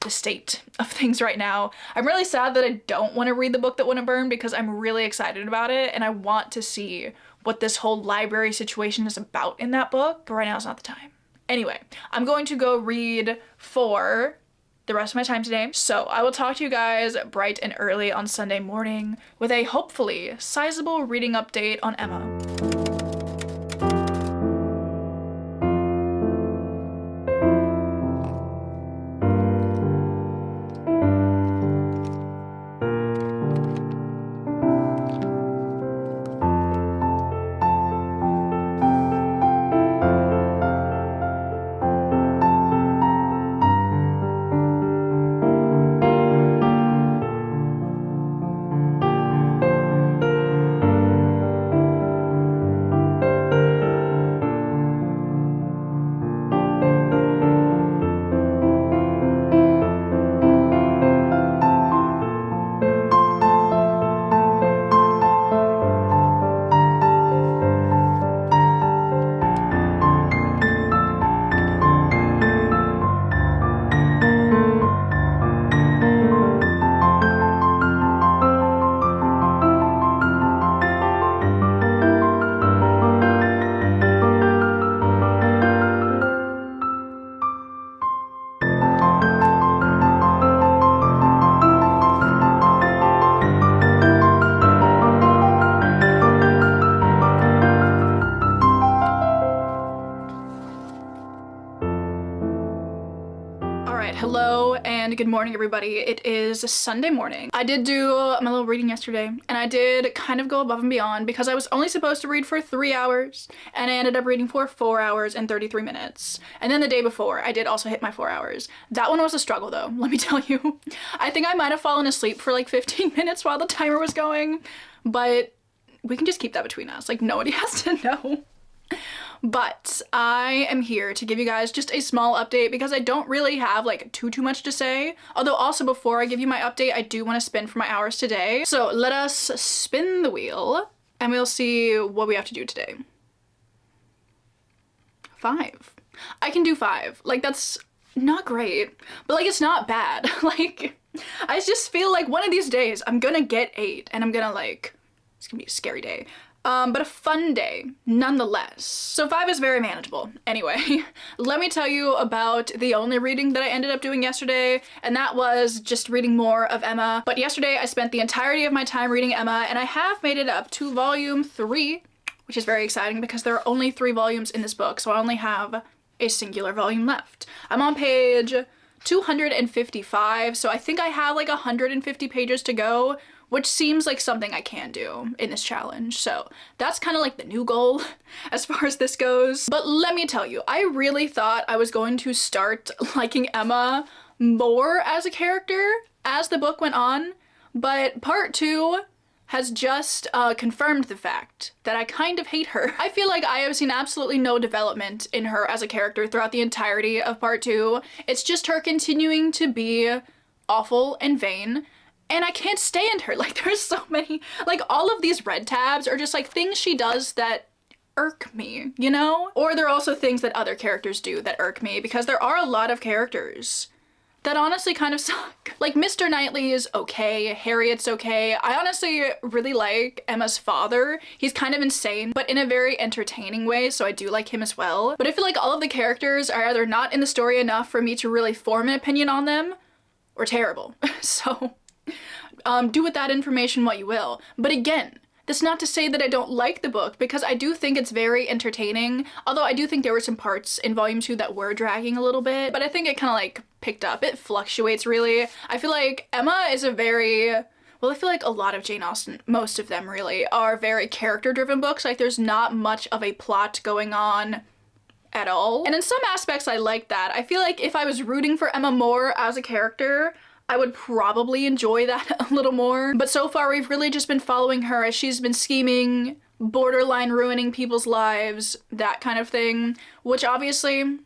the state of things right now. I'm really sad that I don't want to read the book that wouldn't burn because I'm really excited about it and I want to see what this whole library situation is about in that book, but right now is not the time. Anyway, I'm going to go read for the rest of my time today. So I will talk to you guys bright and early on Sunday morning with a hopefully sizable reading update on Emma. Hello and good morning, everybody. It is Sunday morning. I did do my little reading yesterday and I did kind of go above and beyond because I was only supposed to read for 3 hours and I ended up reading for 4 hours and 33 minutes. And then the day before I did also hit my 4 hours. That one was a struggle though, let me tell you. I think I might have fallen asleep for like 15 minutes while the timer was going, but we can just keep that between us. Like, nobody has to know. But I am here to give you guys just a small update because I don't really have like too much to say. Although also before I give you my update, I do want to spin for my hours today. So let us spin the wheel and we'll see what we have to do today. 5. I can do 5. Like, that's not great, but like, it's not bad. Like, I just feel like one of these days I'm gonna get 8 and I'm gonna like, it's gonna be a scary day. But a fun day, nonetheless. So 5 is very manageable. Anyway, let me tell you about the only reading that I ended up doing yesterday, and that was just reading more of Emma. But yesterday I spent the entirety of my time reading Emma, and I have made it up to volume 3, which is very exciting because there are only 3 volumes in this book, so I only have a singular volume left. I'm on page 255, so I think I have like 150 pages to go, which seems like something I can do in this challenge. So that's kind of like the new goal as far as this goes. But let me tell you, I really thought I was going to start liking Emma more as a character as the book went on, but part 2 has just confirmed the fact that I kind of hate her. I feel like I have seen absolutely no development in her as a character throughout the entirety of part 2. It's just her continuing to be awful and vain, and I can't stand her. Like, there's so many, like, all of these red tabs are just like things she does that irk me, you know? Or they're also things that other characters do that irk me, because there are a lot of characters that honestly kind of suck. Like, Mr. Knightley is okay, Harriet's okay. I honestly really like Emma's father. He's kind of insane, but in a very entertaining way, so I do like him as well. But I feel like all of the characters are either not in the story enough for me to really form an opinion on them, or terrible. So, do with that information what you will. But again, that's not to say that I don't like the book, because I do think it's very entertaining, although I do think there were some parts in volume 2 that were dragging a little bit, but I think it kind of like picked up. It fluctuates really. I feel like Emma is a very, well, I feel like a lot of Jane Austen, most of them really, are very character-driven books. Like, there's not much of a plot going on at all. And in some aspects I like that. I feel like if I was rooting for Emma more as a character, I would probably enjoy that a little more. But so far we've really just been following her as she's been scheming, borderline ruining people's lives, that kind of thing, which obviously,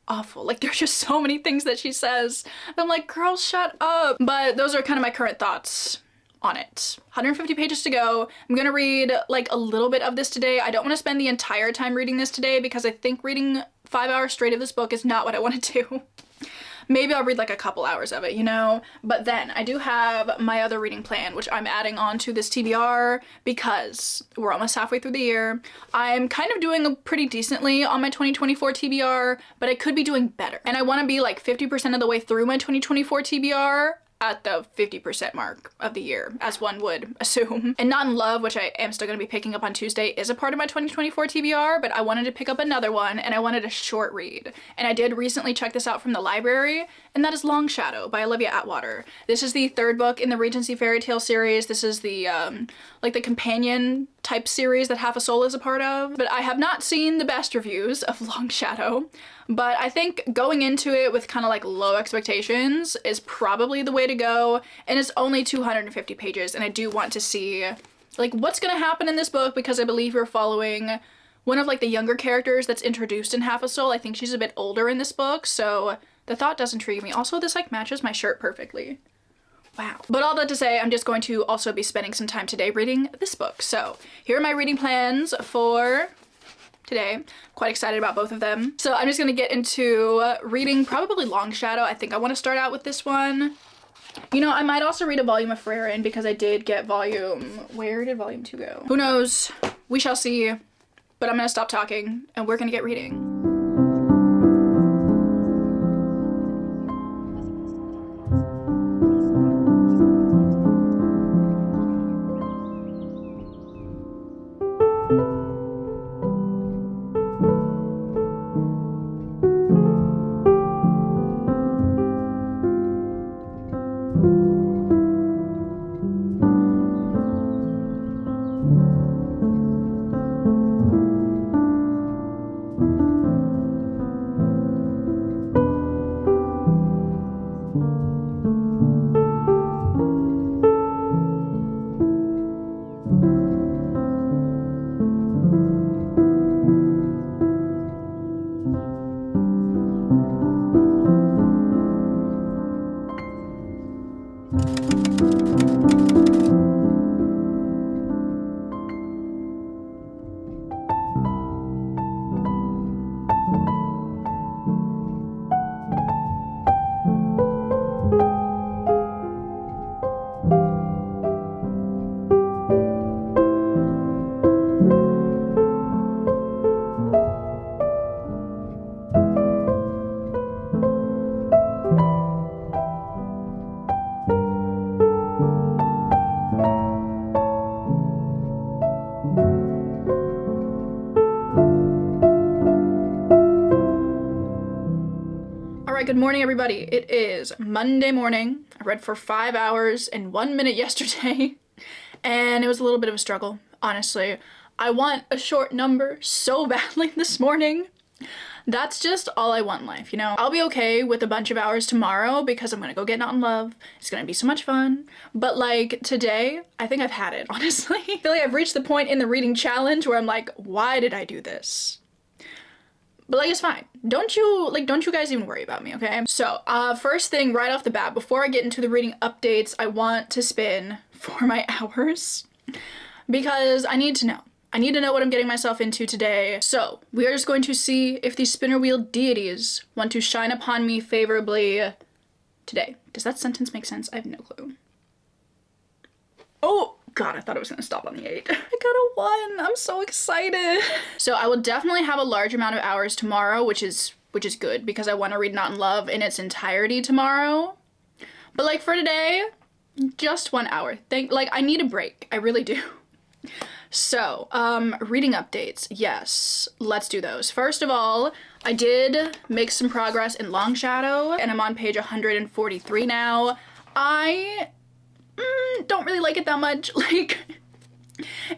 awful. Like, there's just so many things that she says. I'm like, girl, shut up. But those are kind of my current thoughts on it. 150 pages to go. I'm gonna read like a little bit of this today. I don't want to spend the entire time reading this today because I think reading 5 hours straight of this book is not what I want to do. Maybe I'll read like a couple hours of it, you know? But then I do have my other reading plan, which I'm adding on to this TBR because we're almost halfway through the year. I'm kind of doing pretty decently on my 2024 TBR, but I could be doing better. And I want to be like 50% of the way through my 2024 TBR at the 50% mark of the year, as one would assume. And Not in Love, which I am still going to be picking up on Tuesday, is a part of my 2024 TBR, but I wanted to pick up another one, and I wanted a short read. And I did recently check this out from the library, and that is Long Shadow by Olivia Atwater. This is the third book in the Regency fairy tale series. This is the, like the companion type series that Half a Soul is a part of. But I have not seen the best reviews of Long Shadow. But I think going into it with kind of like low expectations is probably the way to go, and it's only 250 pages, and I do want to see like what's gonna happen in this book because I believe we're following one of like the younger characters that's introduced in Half a Soul. I think she's a bit older in this book, so the thought does intrigue me. Also, this like matches my shirt perfectly. Wow. But all that to say, I'm just going to also be spending some time today reading this book. So here are my reading plans for today. Quite excited about both of them. So I'm just gonna get into reading probably Long Shadow. I think I want to start out with this one. You know, I might also read a volume of Frere in because I did get where did volume 2 go? Who knows? We shall see. But I'm gonna stop talking and we're gonna get reading. Good morning, everybody. It is Monday morning. I read for 5 hours and 1 minute yesterday, and it was a little bit of a struggle, honestly. I want a short number so badly this morning. That's just all I want in life, you know? I'll be okay with a bunch of hours tomorrow because I'm gonna go get Not in Love. It's gonna be so much fun. But like today, I think I've had it, honestly. I feel like I've reached the point in the reading challenge where I'm like, why did I do this? But like, it's fine. Don't you guys even worry about me, okay? So, first thing right off the bat, before I get into the reading updates, I want to spin for my hours because I need to know. I need to know what I'm getting myself into today. So, we are just going to see if the spinner wheel deities want to shine upon me favorably today. Does that sentence make sense? I have no clue. Oh God, I thought it was gonna stop on the 8. I got a 1. I'm so excited. So I will definitely have a large amount of hours tomorrow, which is good because I want to read Not in Love in its entirety tomorrow. But like for today, just 1 hour. I need a break. I really do. So, reading updates. Yes, let's do those. First of all, I did make some progress in Long Shadow, and I'm on page 143 now. I don't really like it that much. Like,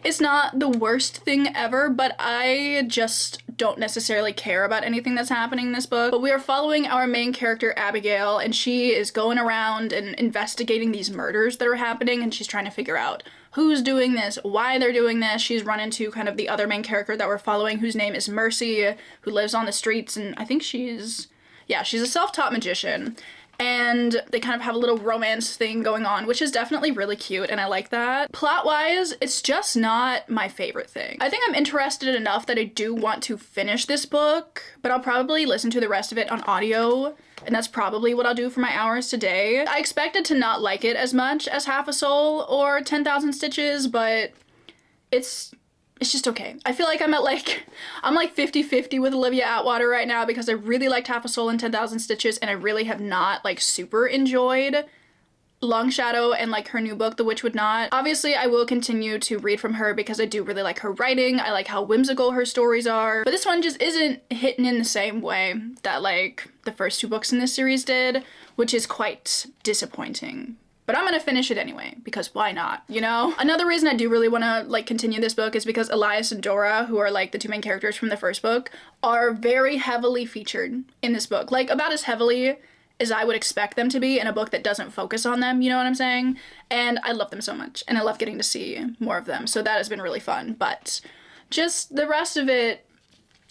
it's not the worst thing ever, but I just don't necessarily care about anything that's happening in this book. But we are following our main character, Abigail, and she is going around and investigating these murders that are happening, and she's trying to figure out who's doing this, why they're doing this. She's run into kind of the other main character that we're following, whose name is Mercy, who lives on the streets, and I think she's a self-taught magician. And they kind of have a little romance thing going on, which is definitely really cute, and I like that. Plot-wise, it's just not my favorite thing. I think I'm interested enough that I do want to finish this book, but I'll probably listen to the rest of it on audio, and that's probably what I'll do for my hours today. I expected to not like it as much as Half a Soul or 10,000 Stitches, but it's just okay. I feel like I'm 50-50 with Olivia Atwater right now because I really liked Half a Soul and 10,000 Stitches, and I really have not super enjoyed Long Shadow and her new book, The Witch Would Not. Obviously, I will continue to read from her because I do really like her writing. I like how whimsical her stories are, but this one just isn't hitting in the same way that the first 2 books in this series did, which is quite disappointing. But I'm gonna finish it anyway, because why not, you know? Another reason I do really want to, continue this book is because Elias and Dora, who are, the 2 main characters from the first book, are very heavily featured in this book. About as heavily as I would expect them to be in a book that doesn't focus on them, you know what I'm saying? And I love them so much, and I love getting to see more of them, so that has been really fun. But just the rest of it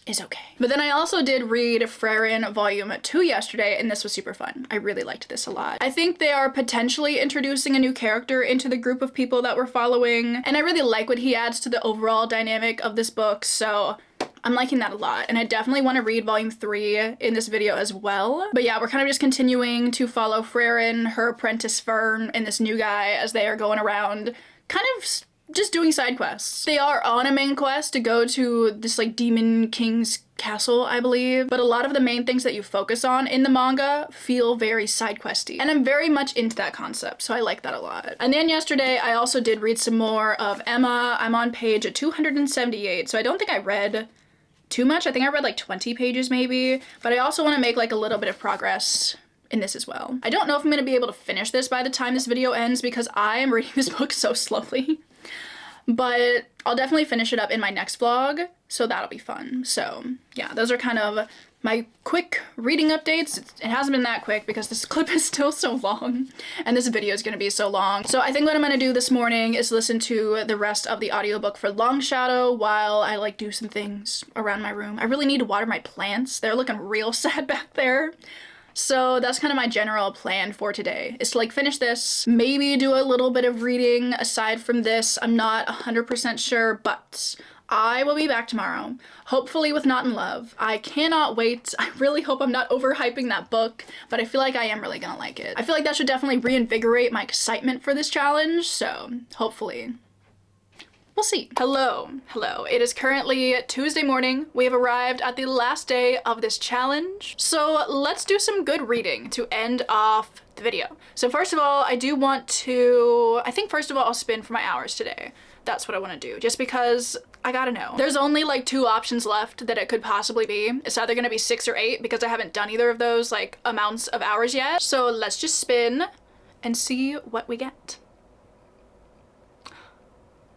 is okay. But then I also did read Freyrin Volume 2 yesterday, and this was super fun. I really liked this a lot. I think they are potentially introducing a new character into the group of people that we're following, and I really like what he adds to the overall dynamic of this book, so I'm liking that a lot. And I definitely want to read Volume 3 in this video as well. But yeah, we're kind of just continuing to follow Freyrin, her apprentice Fern, and this new guy as they are going around kind of just doing side quests. They are on a main quest to go to this Demon King's castle, I believe, but a lot of the main things that you focus on in the manga feel very side questy, and I'm very much into that concept, so I like that a lot. And then yesterday I also did read some more of Emma. I'm on page 278, so I don't think I read too much. I think I read 20 pages maybe, but I also want to make a little bit of progress in this as well. I don't know if I'm going to be able to finish this by the time this video ends because I am reading this book so slowly. But I'll definitely finish it up in my next vlog, so that'll be fun. So yeah, those are kind of my quick reading updates. It hasn't been that quick because this clip is still so long and this video is going to be so long. So I think what I'm going to do this morning is listen to the rest of the audiobook for Long Shadow while I do some things around my room. I really need to water my plants. They're looking real sad back there. So that's kind of my general plan for today, is to finish this, maybe do a little bit of reading aside from this. I'm not 100% sure, but I will be back tomorrow, hopefully with Not in Love. I cannot wait. I really hope I'm not overhyping that book, but I feel like I am really gonna like it. I feel like that should definitely reinvigorate my excitement for this challenge, so hopefully. We'll see. Hello. It is currently Tuesday morning. We have arrived at the last day of this challenge. So let's do some good reading to end off the video. So first of all, I think first of all, I'll spin for my hours today. That's what I want to do, just because I gotta know. There's only 2 options left that it could possibly be. It's either gonna be 6 or 8 because I haven't done either of those amounts of hours yet. So let's just spin and see what we get.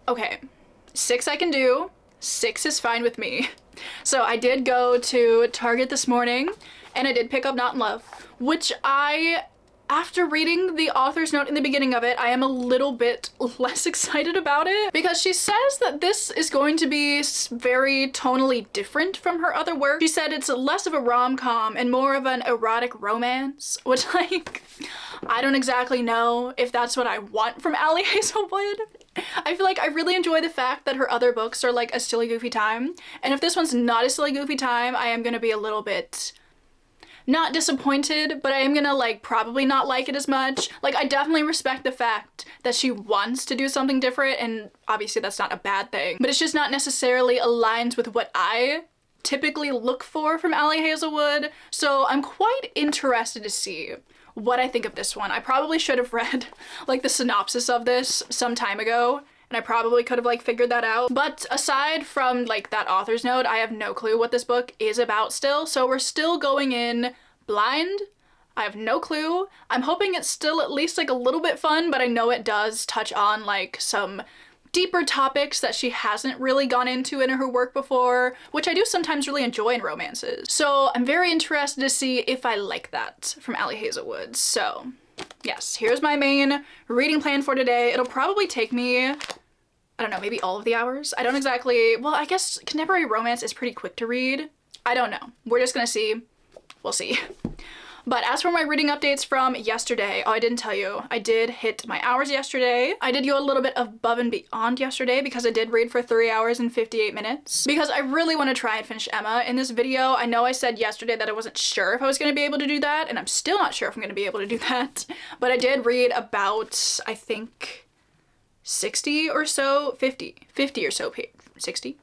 Okay, 6 I can do. 6 is fine with me. So I did go to Target this morning and I did pick up Not in Love, which after reading the author's note in the beginning of it, I am a little bit less excited about it because she says that this is going to be very tonally different from her other work. She said it's less of a rom-com and more of an erotic romance, which I don't exactly know if that's what I want from Allie Hazelwood. I feel like I really enjoy the fact that her other books are a silly goofy time, and if this one's not a silly goofy time, I am gonna be a little bit not disappointed, but I am gonna like probably not like it as much. Like, I definitely respect the fact that she wants to do something different, and obviously that's not a bad thing, but it's just not necessarily aligned with what I typically look for from Ali Hazelwood. So I'm quite interested to see what I think of this one. I probably should have read like the synopsis of this some time ago, and I probably could have like figured that out. But aside from like that author's note, I have no clue what this book is about still. So we're still going in blind. I have no clue. I'm hoping it's still at least like a little bit fun, but I know it does touch on like some deeper topics that she hasn't really gone into in her work before, which I do sometimes really enjoy in romances. So I'm very interested to see if I like that from Ali Hazelwood. So yes, here's my main reading plan for today. It'll probably take me, I don't know, maybe all of the hours. I don't exactly, well, I guess contemporary romance is pretty quick to read. I don't know. We're just gonna see. We'll see. But as for my reading updates from yesterday, oh, I didn't tell you, I did hit my hours yesterday. I did go a little bit above and beyond yesterday because I did read for 3 hours and 58 minutes because I really want to try and finish Emma in this video. I know I said yesterday that I wasn't sure if I was going to be able to do that, and I'm still not sure if I'm going to be able to do that. But I did read about, I think, 60 or so, 50 or so, 60?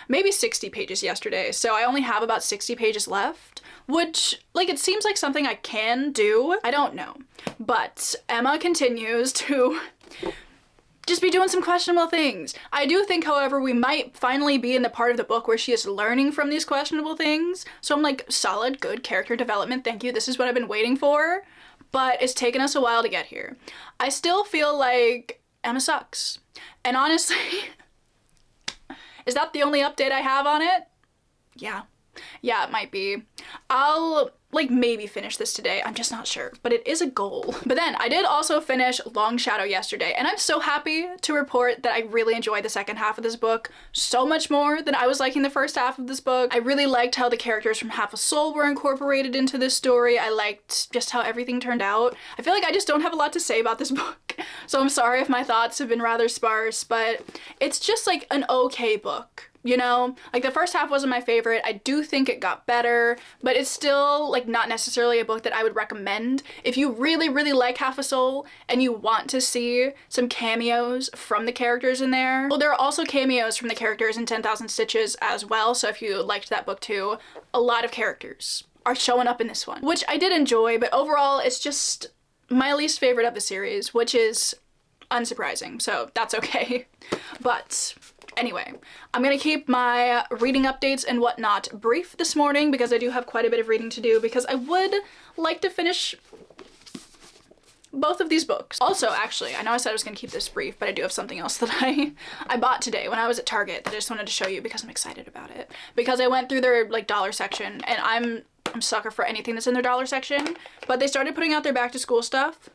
Maybe 60 pages yesterday, so I only have about 60 pages left, which, like, it seems like something I can do. I don't know. But Emma continues to just be doing some questionable things. I do think, however, we might finally be in the part of the book where she is learning from these questionable things. So I'm like, solid, good character development, thank you. This is what I've been waiting for. But it's taken us a while to get here. I still feel like Emma sucks. And honestly, is that the only update I have on it? Yeah. Yeah, it might be. I'll, like, maybe finish this today. I'm just not sure, but it is a goal. But then I did also finish Long Shadow yesterday, and I'm so happy to report that I really enjoyed the second half of this book so much more than I was liking the first half of this book. I really liked how the characters from Half a Soul were incorporated into this story. I liked just how everything turned out. I feel like I just don't have a lot to say about this book, so I'm sorry if my thoughts have been rather sparse, but it's just like an okay book. You know, like the first half wasn't my favorite. I do think it got better, but it's still like not necessarily a book that I would recommend. If you really, really like Half a Soul and you want to see some cameos from the characters in there, well, there are also cameos from the characters in 10,000 Stitches as well. So if you liked that book too, a lot of characters are showing up in this one, which I did enjoy, but overall it's just my least favorite of the series, which is unsurprising. So that's okay. But anyway, I'm gonna keep my reading updates and whatnot brief this morning because I do have quite a bit of reading to do because I would like to finish both of these books. Also, actually, I know I said I was gonna keep this brief, but I do have something else that I bought today when I was at Target that I just wanted to show you because I'm excited about it. Because I went through their like dollar section, and I'm a sucker for anything that's in their dollar section, but they started putting out their back to school stuff,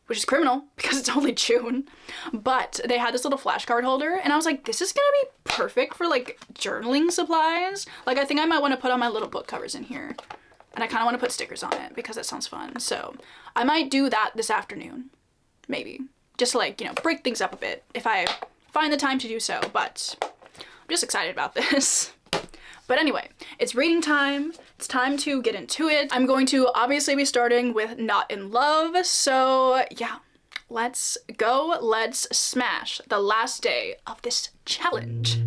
which is criminal because it's only June, but they had this little flashcard holder, and I was like, this is gonna be perfect for like journaling supplies. Like, I think I might want to put on my little book covers in here, and I kind of want to put stickers on it because that sounds fun. So I might do that this afternoon, maybe, just to like, you know, break things up a bit if I find the time to do so, but I'm just excited about this. But anyway, it's reading time. It's time to get into it. I'm going to obviously be starting with Not in Love. So yeah, let's go. Let's smash the last day of this challenge.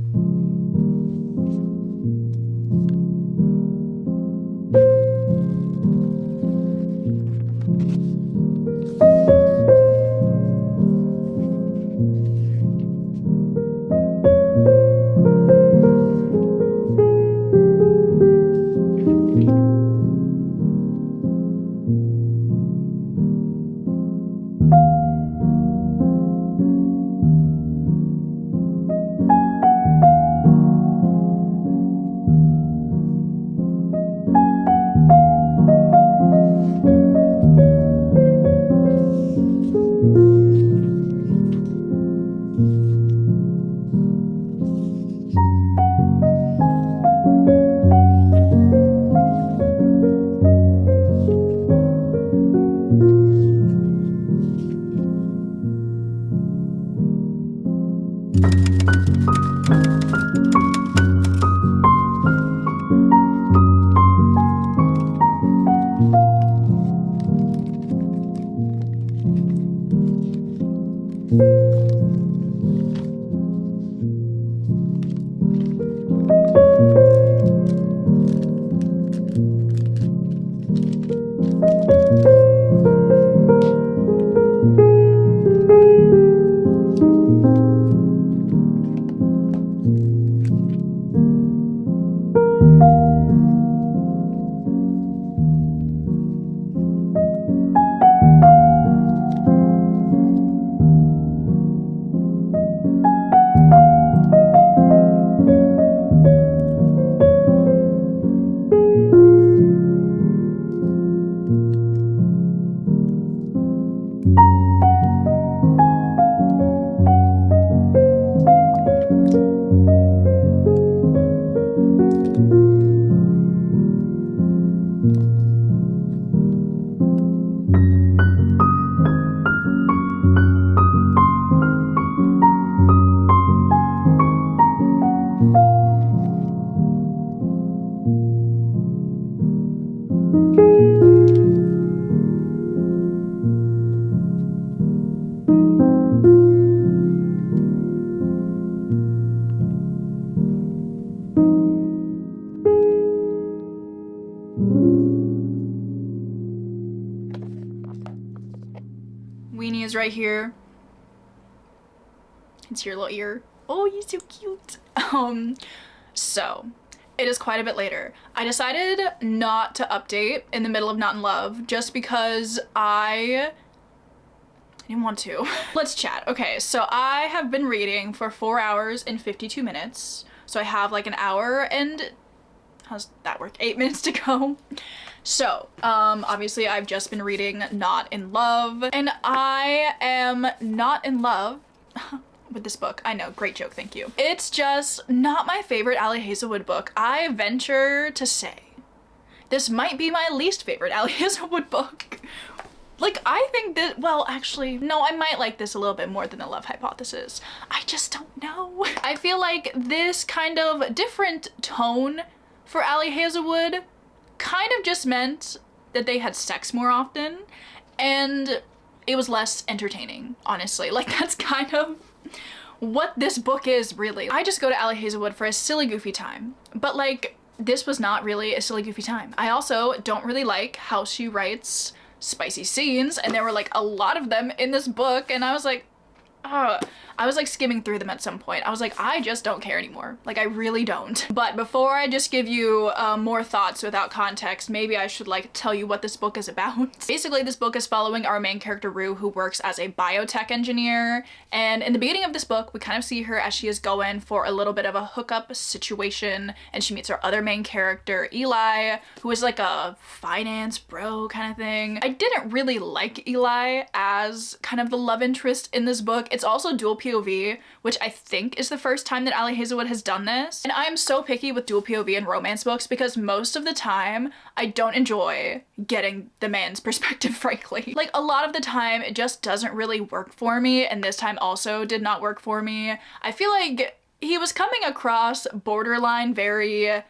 is right here. It's your little ear. Oh, you're so cute. So it is quite a bit later. I decided not to update in the middle of Not in Love just because I didn't want to. Let's chat. Okay, so I have been reading for 4 hours and 52 minutes. So I have like an hour and, how's that work? 8 minutes to go. So, obviously I've just been reading Not in Love, and I am not in love with this book. I know, great joke, thank you. It's just not my favorite Ali Hazelwood book. I venture to say this might be my least favorite Ali Hazelwood book. Like, I think that, well, actually, no, I might like this a little bit more than The Love Hypothesis. I just don't know. I feel like this kind of different tone for Ali Hazelwood kind of just meant that they had sex more often, and it was less entertaining, honestly. Like, that's kind of what this book is, really. I just go to Ali Hazelwood for a silly, goofy time, but like, this was not really a silly, goofy time. I also don't really like how she writes spicy scenes, and there were like a lot of them in this book, and I was like, I was like skimming through them at some point. I was like, I just don't care anymore. Like, I really don't. But before I just give you more thoughts without context, maybe I should like tell you what this book is about. Basically, this book is following our main character Rue, who works as a biotech engineer. And in the beginning of this book, we kind of see her as she is going for a little bit of a hookup situation, and she meets our other main character, Eli, who is like a finance bro kind of thing. I didn't really like Eli as kind of the love interest in this book. It's also dual POV, which I think is the first time that Ali Hazelwood has done this. And I am so picky with dual POV in romance books because most of the time I don't enjoy getting the man's perspective, frankly. Like, a lot of the time it just doesn't really work for me, and this time also did not work for me. I feel like he was coming across borderline very, I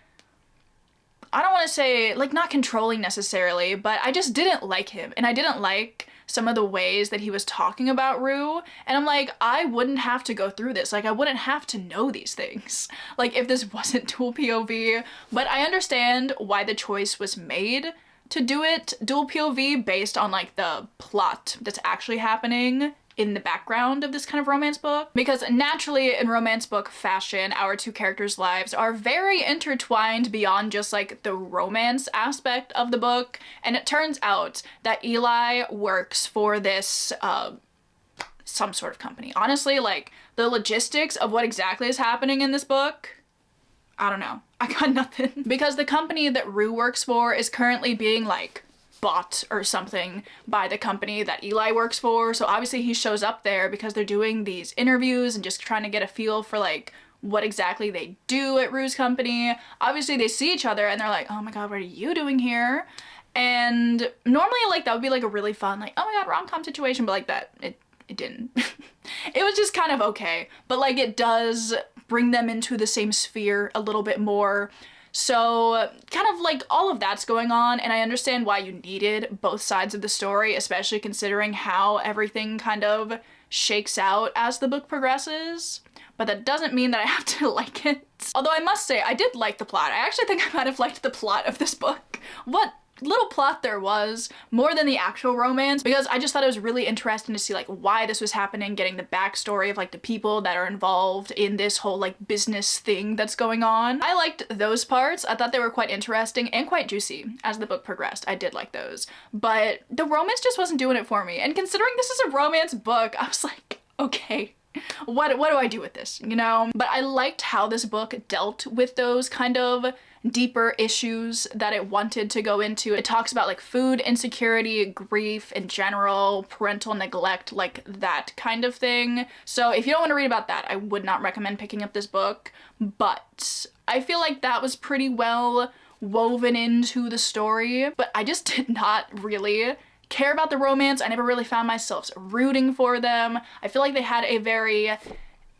don't want to say, like, not controlling necessarily, but I just didn't like him, and I didn't like some of the ways that he was talking about Rue, and I'm like, I wouldn't have to go through this. Like, I wouldn't have to know these things, like, if this wasn't dual POV. But I understand why the choice was made to do it dual POV based on like the plot that's actually happening in the background of this kind of romance book, because naturally in romance book fashion, our two characters' lives are very intertwined beyond just like the romance aspect of the book. And it turns out that Eli works for this some sort of company. Honestly, like, the logistics of what exactly is happening in this book, I don't know. I got nothing. Because the company that Rue works for is currently being like bought or something by the company that Eli works for. So obviously he shows up there because they're doing these interviews and just trying to get a feel for like what exactly they do at Rue's company. Obviously they see each other and they're like, oh my god, what are you doing here? And normally like that would be like a really fun, like, oh my god, rom-com situation, but like that, it didn't. It was just kind of okay, but like it does bring them into the same sphere a little bit more. So kind of like all of that's going on, and I understand why you needed both sides of the story, especially considering how everything kind of shakes out as the book progresses. But that doesn't mean that I have to like it. Although I must say, I did like the plot. I actually think I might have liked the plot of this book. What little plot there was, more than the actual romance, because I just thought it was really interesting to see like why this was happening, getting the backstory of like the people that are involved in this whole like business thing that's going on. I liked those parts. I thought they were quite interesting and quite juicy as the book progressed. I did like those, but the romance just wasn't doing it for me. And considering this is a romance book, I was like, okay, what do I do with this, you know? But I liked how this book dealt with those kind of deeper issues that it wanted to go into. It talks about like food insecurity, grief in general, parental neglect, like that kind of thing. So if you don't want to read about that, I would not recommend picking up this book, but I feel like that was pretty well woven into the story, but I just did not really care about the romance. I never really found myself rooting for them. I feel like they had a very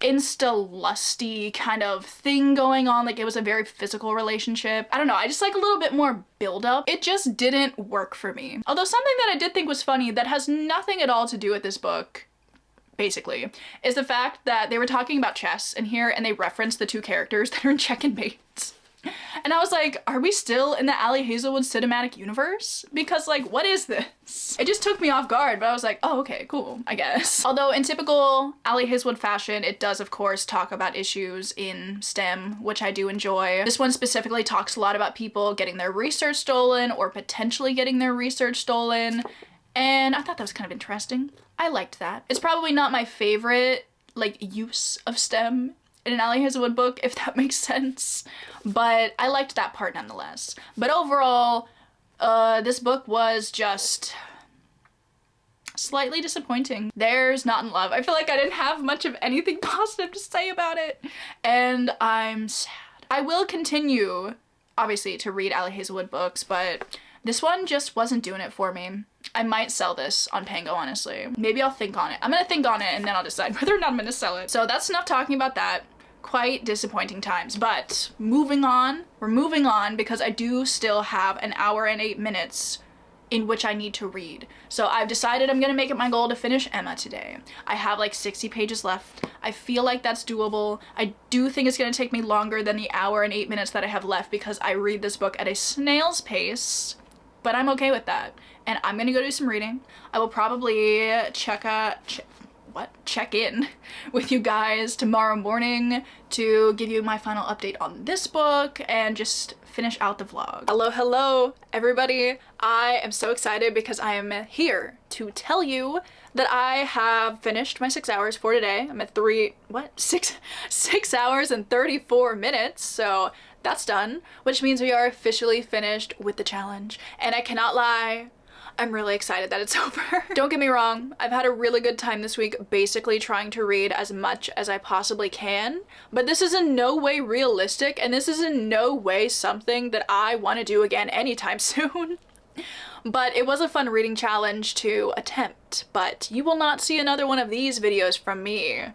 insta-lusty kind of thing going on. Like, it was a very physical relationship. I don't know, I just like a little bit more build-up. It just didn't work for me. Although something that I did think was funny that has nothing at all to do with this book, basically, is the fact that they were talking about chess in here and they referenced the two characters that are in Check and Mate. And I was like, are we still in the Ali Hazelwood cinematic universe? Because like, what is this? It just took me off guard, but I was like, oh, okay, cool, I guess. Although in typical Ali Hazelwood fashion, it does of course talk about issues in STEM, which I do enjoy. This one specifically talks a lot about people getting their research stolen or potentially getting their research stolen. And I thought that was kind of interesting. I liked that. It's probably not my favorite like use of STEM in an Ali Hazelwood book, if that makes sense, but I liked that part nonetheless. But overall, this book was just slightly disappointing. There's Not in Love. I feel like I didn't have much of anything positive to say about it, and I'm sad. I will continue, obviously, to read Ali Hazelwood books, but this one just wasn't doing it for me. I might sell this on Pango, honestly. Maybe I'll think on it. I'm gonna think on it and then I'll decide whether or not I'm gonna sell it. So that's enough talking about that. Quite disappointing times, but moving on. We're moving on because I do still have an hour and 8 minutes in which I need to read. So I've decided I'm gonna make it my goal to finish Emma today. I have like 60 pages left. I feel like that's doable. I do think it's gonna take me longer than the hour and 8 minutes that I have left because I read this book at a snail's pace, but I'm okay with that. And I'm gonna go do some reading. I will probably check in with you guys tomorrow morning to give you my final update on this book and just finish out the vlog. Hello everybody. I am so excited because I am here to tell you that I have finished my 6 hours for today. I'm at 6 hours and 34 minutes, so that's done, which means we are officially finished with the challenge. And I cannot lie, I'm really excited that it's over. Don't get me wrong, I've had a really good time this week basically trying to read as much as I possibly can, but this is in no way realistic and this is in no way something that I want to do again anytime soon. But it was a fun reading challenge to attempt, but you will not see another one of these videos from me.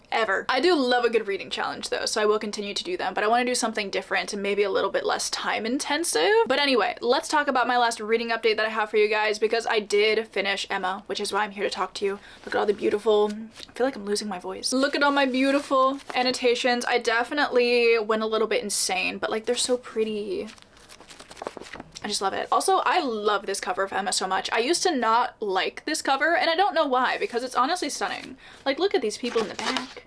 Ever. I do love a good reading challenge though, so I will continue to do them, but I want to do something different and maybe a little bit less time intensive. But anyway, let's talk about my last reading update that I have for you guys because I did finish Emma, which is why I'm here to talk to you. Look at all the beautiful, I feel like I'm losing my voice. Look at all my beautiful annotations. I definitely went a little bit insane, but like they're so pretty. I just love it. Also, I love this cover of Emma so much. I used to not like this cover, and I don't know why, because it's honestly stunning. Like, look at these people in the back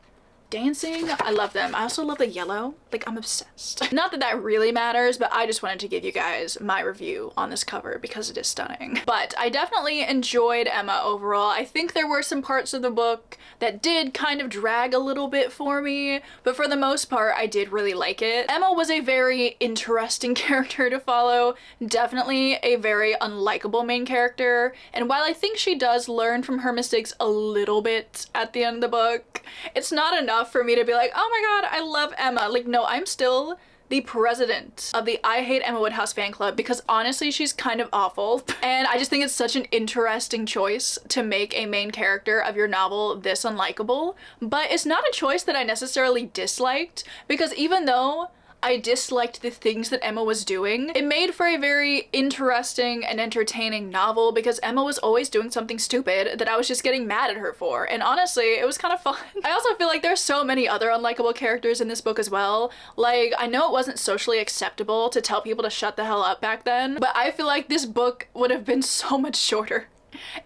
dancing. I love them. I also love the yellow. Like, I'm obsessed. Not that that really matters, but I just wanted to give you guys my review on this cover because it is stunning. But I definitely enjoyed Emma overall. I think there were some parts of the book that did kind of drag a little bit for me, but for the most part, I did really like it. Emma was a very interesting character to follow, definitely a very unlikable main character, and while I think she does learn from her mistakes a little bit at the end of the book, it's not enough for me to be like, oh my god, I love Emma. Like, no, I'm still the president of the I Hate Emma Woodhouse fan club because honestly she's kind of awful, and I just think it's such an interesting choice to make a main character of your novel this unlikable. But it's not a choice that I necessarily disliked, because even though I disliked the things that Emma was doing, it made for a very interesting and entertaining novel because Emma was always doing something stupid that I was just getting mad at her for, and honestly it was kind of fun. I also feel like there's so many other unlikable characters in this book as well. Like, I know it wasn't socially acceptable to tell people to shut the hell up back then, but I feel like this book would have been so much shorter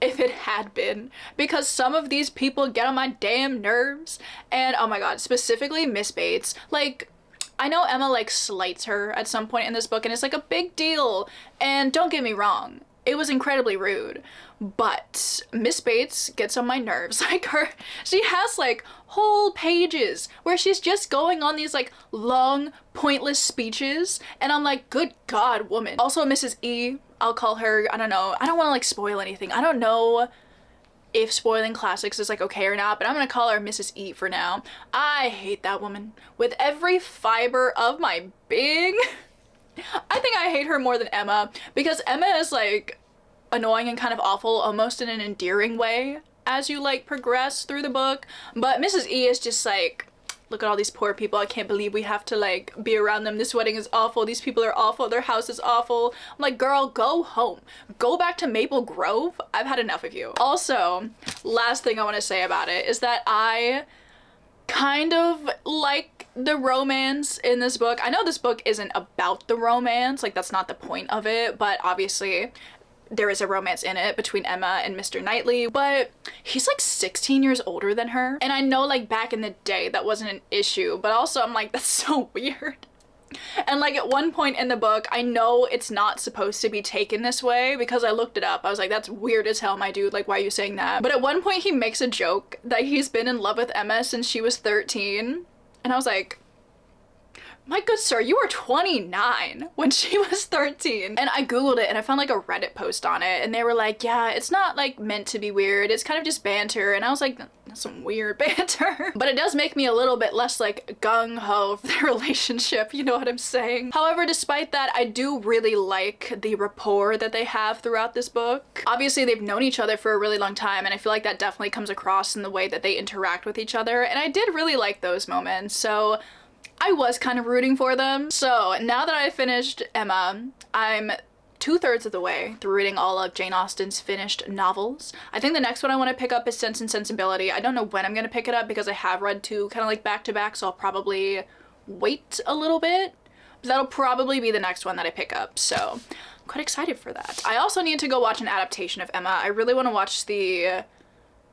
if it had been, because some of these people get on my damn nerves. And oh my god, specifically Miss Bates. Like, I know Emma like slights her at some point in this book and it's like a big deal, and don't get me wrong, it was incredibly rude, but Miss Bates gets on my nerves. Like, she has like whole pages where she's just going on these like long pointless speeches, and I'm like, good god, woman. Also Mrs. E, I'll call her, I don't know, I don't want to like spoil anything. I don't know if spoiling classics is like okay or not, but I'm gonna call her Mrs. E for now. I hate that woman with every fiber of my being. I think I hate her more than Emma, because Emma is like annoying and kind of awful almost in an endearing way as you like progress through the book, but Mrs. E is just like, look at all these poor people, I can't believe we have to like be around them, this wedding is awful, these people are awful, their house is awful. I'm like, girl, go home, go back to Maple Grove, I've had enough of you. Also, last thing I want to say about it is that I kind of like the romance in this book. I know this book isn't about the romance, like that's not the point of it, but obviously there is a romance in it between Emma and Mr. Knightley, but he's like 16 years older than her. And I know like back in the day that wasn't an issue, but also I'm like, that's so weird. And like at one point in the book, I know it's not supposed to be taken this way because I looked it up. I was like, that's weird as hell, my dude. Like, why are you saying that? But at one point he makes a joke that he's been in love with Emma since she was 13. And I was like, my good sir, you were 29 when she was 13. And I googled it and I found like a Reddit post on it and they were like, yeah, it's not like meant to be weird, it's kind of just banter. And I was like, that's some weird banter. But it does make me a little bit less like gung-ho for their relationship, you know what I'm saying? However, despite that, I do really like the rapport that they have throughout this book. Obviously they've known each other for a really long time and I feel like that definitely comes across in the way that they interact with each other, and I did really like those moments. So I was kind of rooting for them. So now that I finished Emma, I'm 2/3 of the way through reading all of Jane Austen's finished novels. I think the next one I want to pick up is Sense and Sensibility. I don't know when I'm going to pick it up because I have read two kind of like back to back, so I'll probably wait a little bit. But that'll probably be the next one that I pick up, so I'm quite excited for that. I also need to go watch an adaptation of Emma. I really want to watch the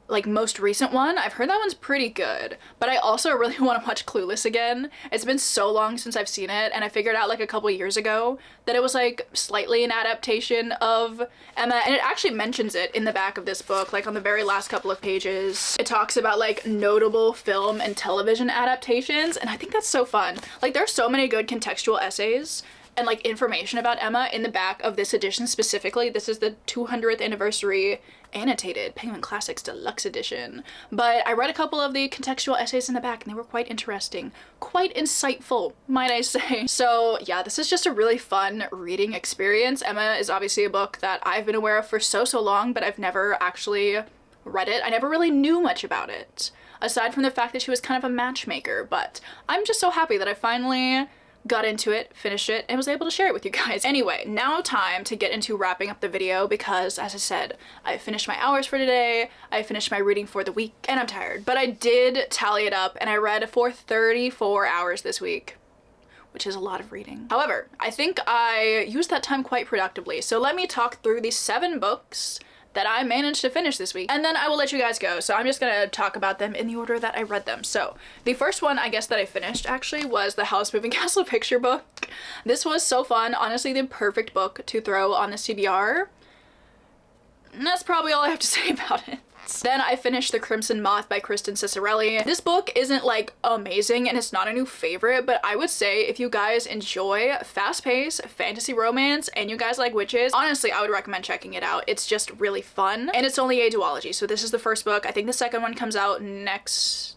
like most recent one. I've heard that one's pretty good, but I also really want to watch Clueless again. It's been so long since I've seen it, and I figured out like a couple years ago that it was like slightly an adaptation of Emma, and it actually mentions it in the back of this book, like on the very last couple of pages. It talks about like notable film and television adaptations, and I think that's so fun. Like there's so many good contextual essays and like information about Emma in the back of this edition specifically. This is the 200th anniversary annotated Penguin Classics Deluxe Edition. But I read a couple of the contextual essays in the back and they were quite interesting, quite insightful, might I say. So yeah, this is just a really fun reading experience. Emma is obviously a book that I've been aware of for so long, but I've never actually read it. I never really knew much about it, aside from the fact that she was kind of a matchmaker. But I'm just so happy that I finally got into it, finished it, and was able to share it with you guys. Anyway, now time to get into wrapping up the video because, as I said, I finished my hours for today, I finished my reading for the week, and I'm tired. But I did tally it up, and I read for 34 hours this week, which is a lot of reading. However, I think I used that time quite productively, so let me talk through the 7 books that I managed to finish this week, and then I will let you guys go. So I'm just gonna talk about them in the order that I read them. So the first one I guess that I finished actually was the House Moving Castle picture book. This was so fun, honestly the perfect book to throw on the TBR. And that's probably all I have to say about it. Then I finished The Crimson Moth by Kristen Cicerelli. This book isn't like amazing and it's not a new favorite, but I would say if you guys enjoy fast-paced fantasy romance and you guys like witches, honestly I would recommend checking it out. It's just really fun, and it's only a duology, so this is the first book. I think the second one comes out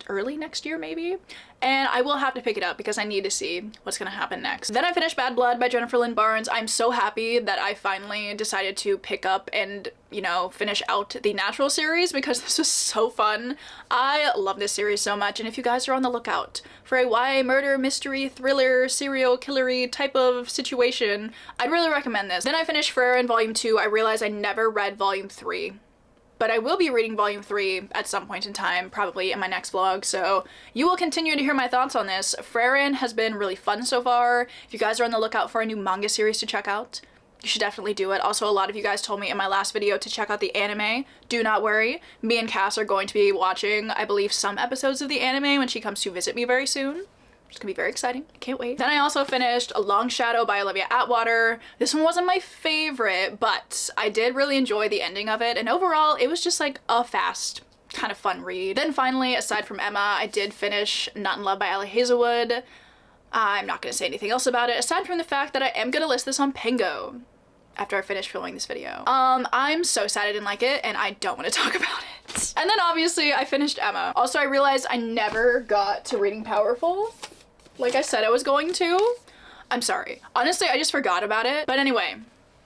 early next year maybe, and I will have to pick it up because I need to see what's gonna happen next. Then I finished Bad Blood by Jennifer Lynn Barnes. I'm so happy that I finally decided to pick up and, you know, finish out the Natural series because this was so fun. I love this series so much, and if you guys are on the lookout for a YA murder, mystery, thriller, serial killery type of situation, I'd really recommend this. Then I finished Frere in Volume 2. I realized I never read Volume 3. But I will be reading Volume 3 at some point in time, probably in my next vlog, so you will continue to hear my thoughts on this. Frere has been really fun so far. If you guys are on the lookout for a new manga series to check out, you should definitely do it. Also, a lot of you guys told me in my last video to check out the anime. Do not worry. Me and Cass are going to be watching, I believe, some episodes of the anime when she comes to visit me very soon. It's gonna be very exciting. I can't wait. Then I also finished A Long Shadow by Olivia Atwater. This one wasn't my favorite, but I did really enjoy the ending of it, and overall it was just like a fast, kind of fun read. Then finally, aside from Emma, I did finish Not in Love by Allie Hazelwood. I'm not gonna say anything else about it, aside from the fact that I am gonna list this on Pengo after I finish filming this video. I'm so sad I didn't like it, and I don't want to talk about it. And then obviously I finished Emma. Also, I realized I never got to reading Powerful like I said I was going to. I'm sorry. Honestly, I just forgot about it. But anyway,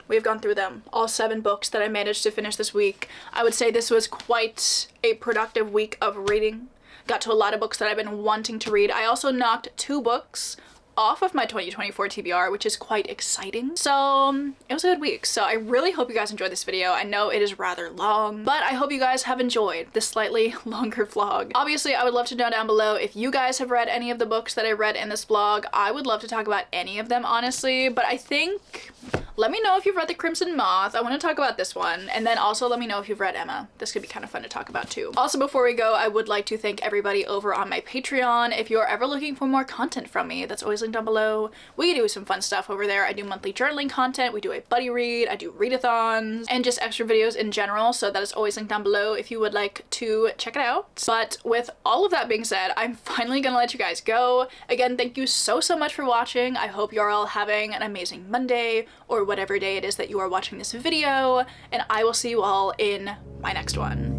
we've gone through them. All 7 books that I managed to finish this week. I would say this was quite a productive week of reading. Got to a lot of books that I've been wanting to read. I also knocked 2 books off of my 2024 TBR, which is quite exciting. So it was a good week. So I really hope you guys enjoyed this video. I know it is rather long, but I hope you guys have enjoyed this slightly longer vlog. Obviously, I would love to know down below if you guys have read any of the books that I read in this vlog. I would love to talk about any of them, honestly, but I think, let me know if you've read The Crimson Moth. I want to talk about this one. And then also let me know if you've read Emma. This could be kind of fun to talk about too. Also, before we go, I would like to thank everybody over on my Patreon. If you're ever looking for more content from me, that's always linked down below. We do some fun stuff over there. I do monthly journaling content. We do a buddy read. I do readathons and just extra videos in general. So that is always linked down below if you would like to check it out. But with all of that being said, I'm finally gonna let you guys go. Again, thank you so much for watching. I hope you're all having an amazing Monday or whatever day it is that you are watching this video, and I will see you all in my next one.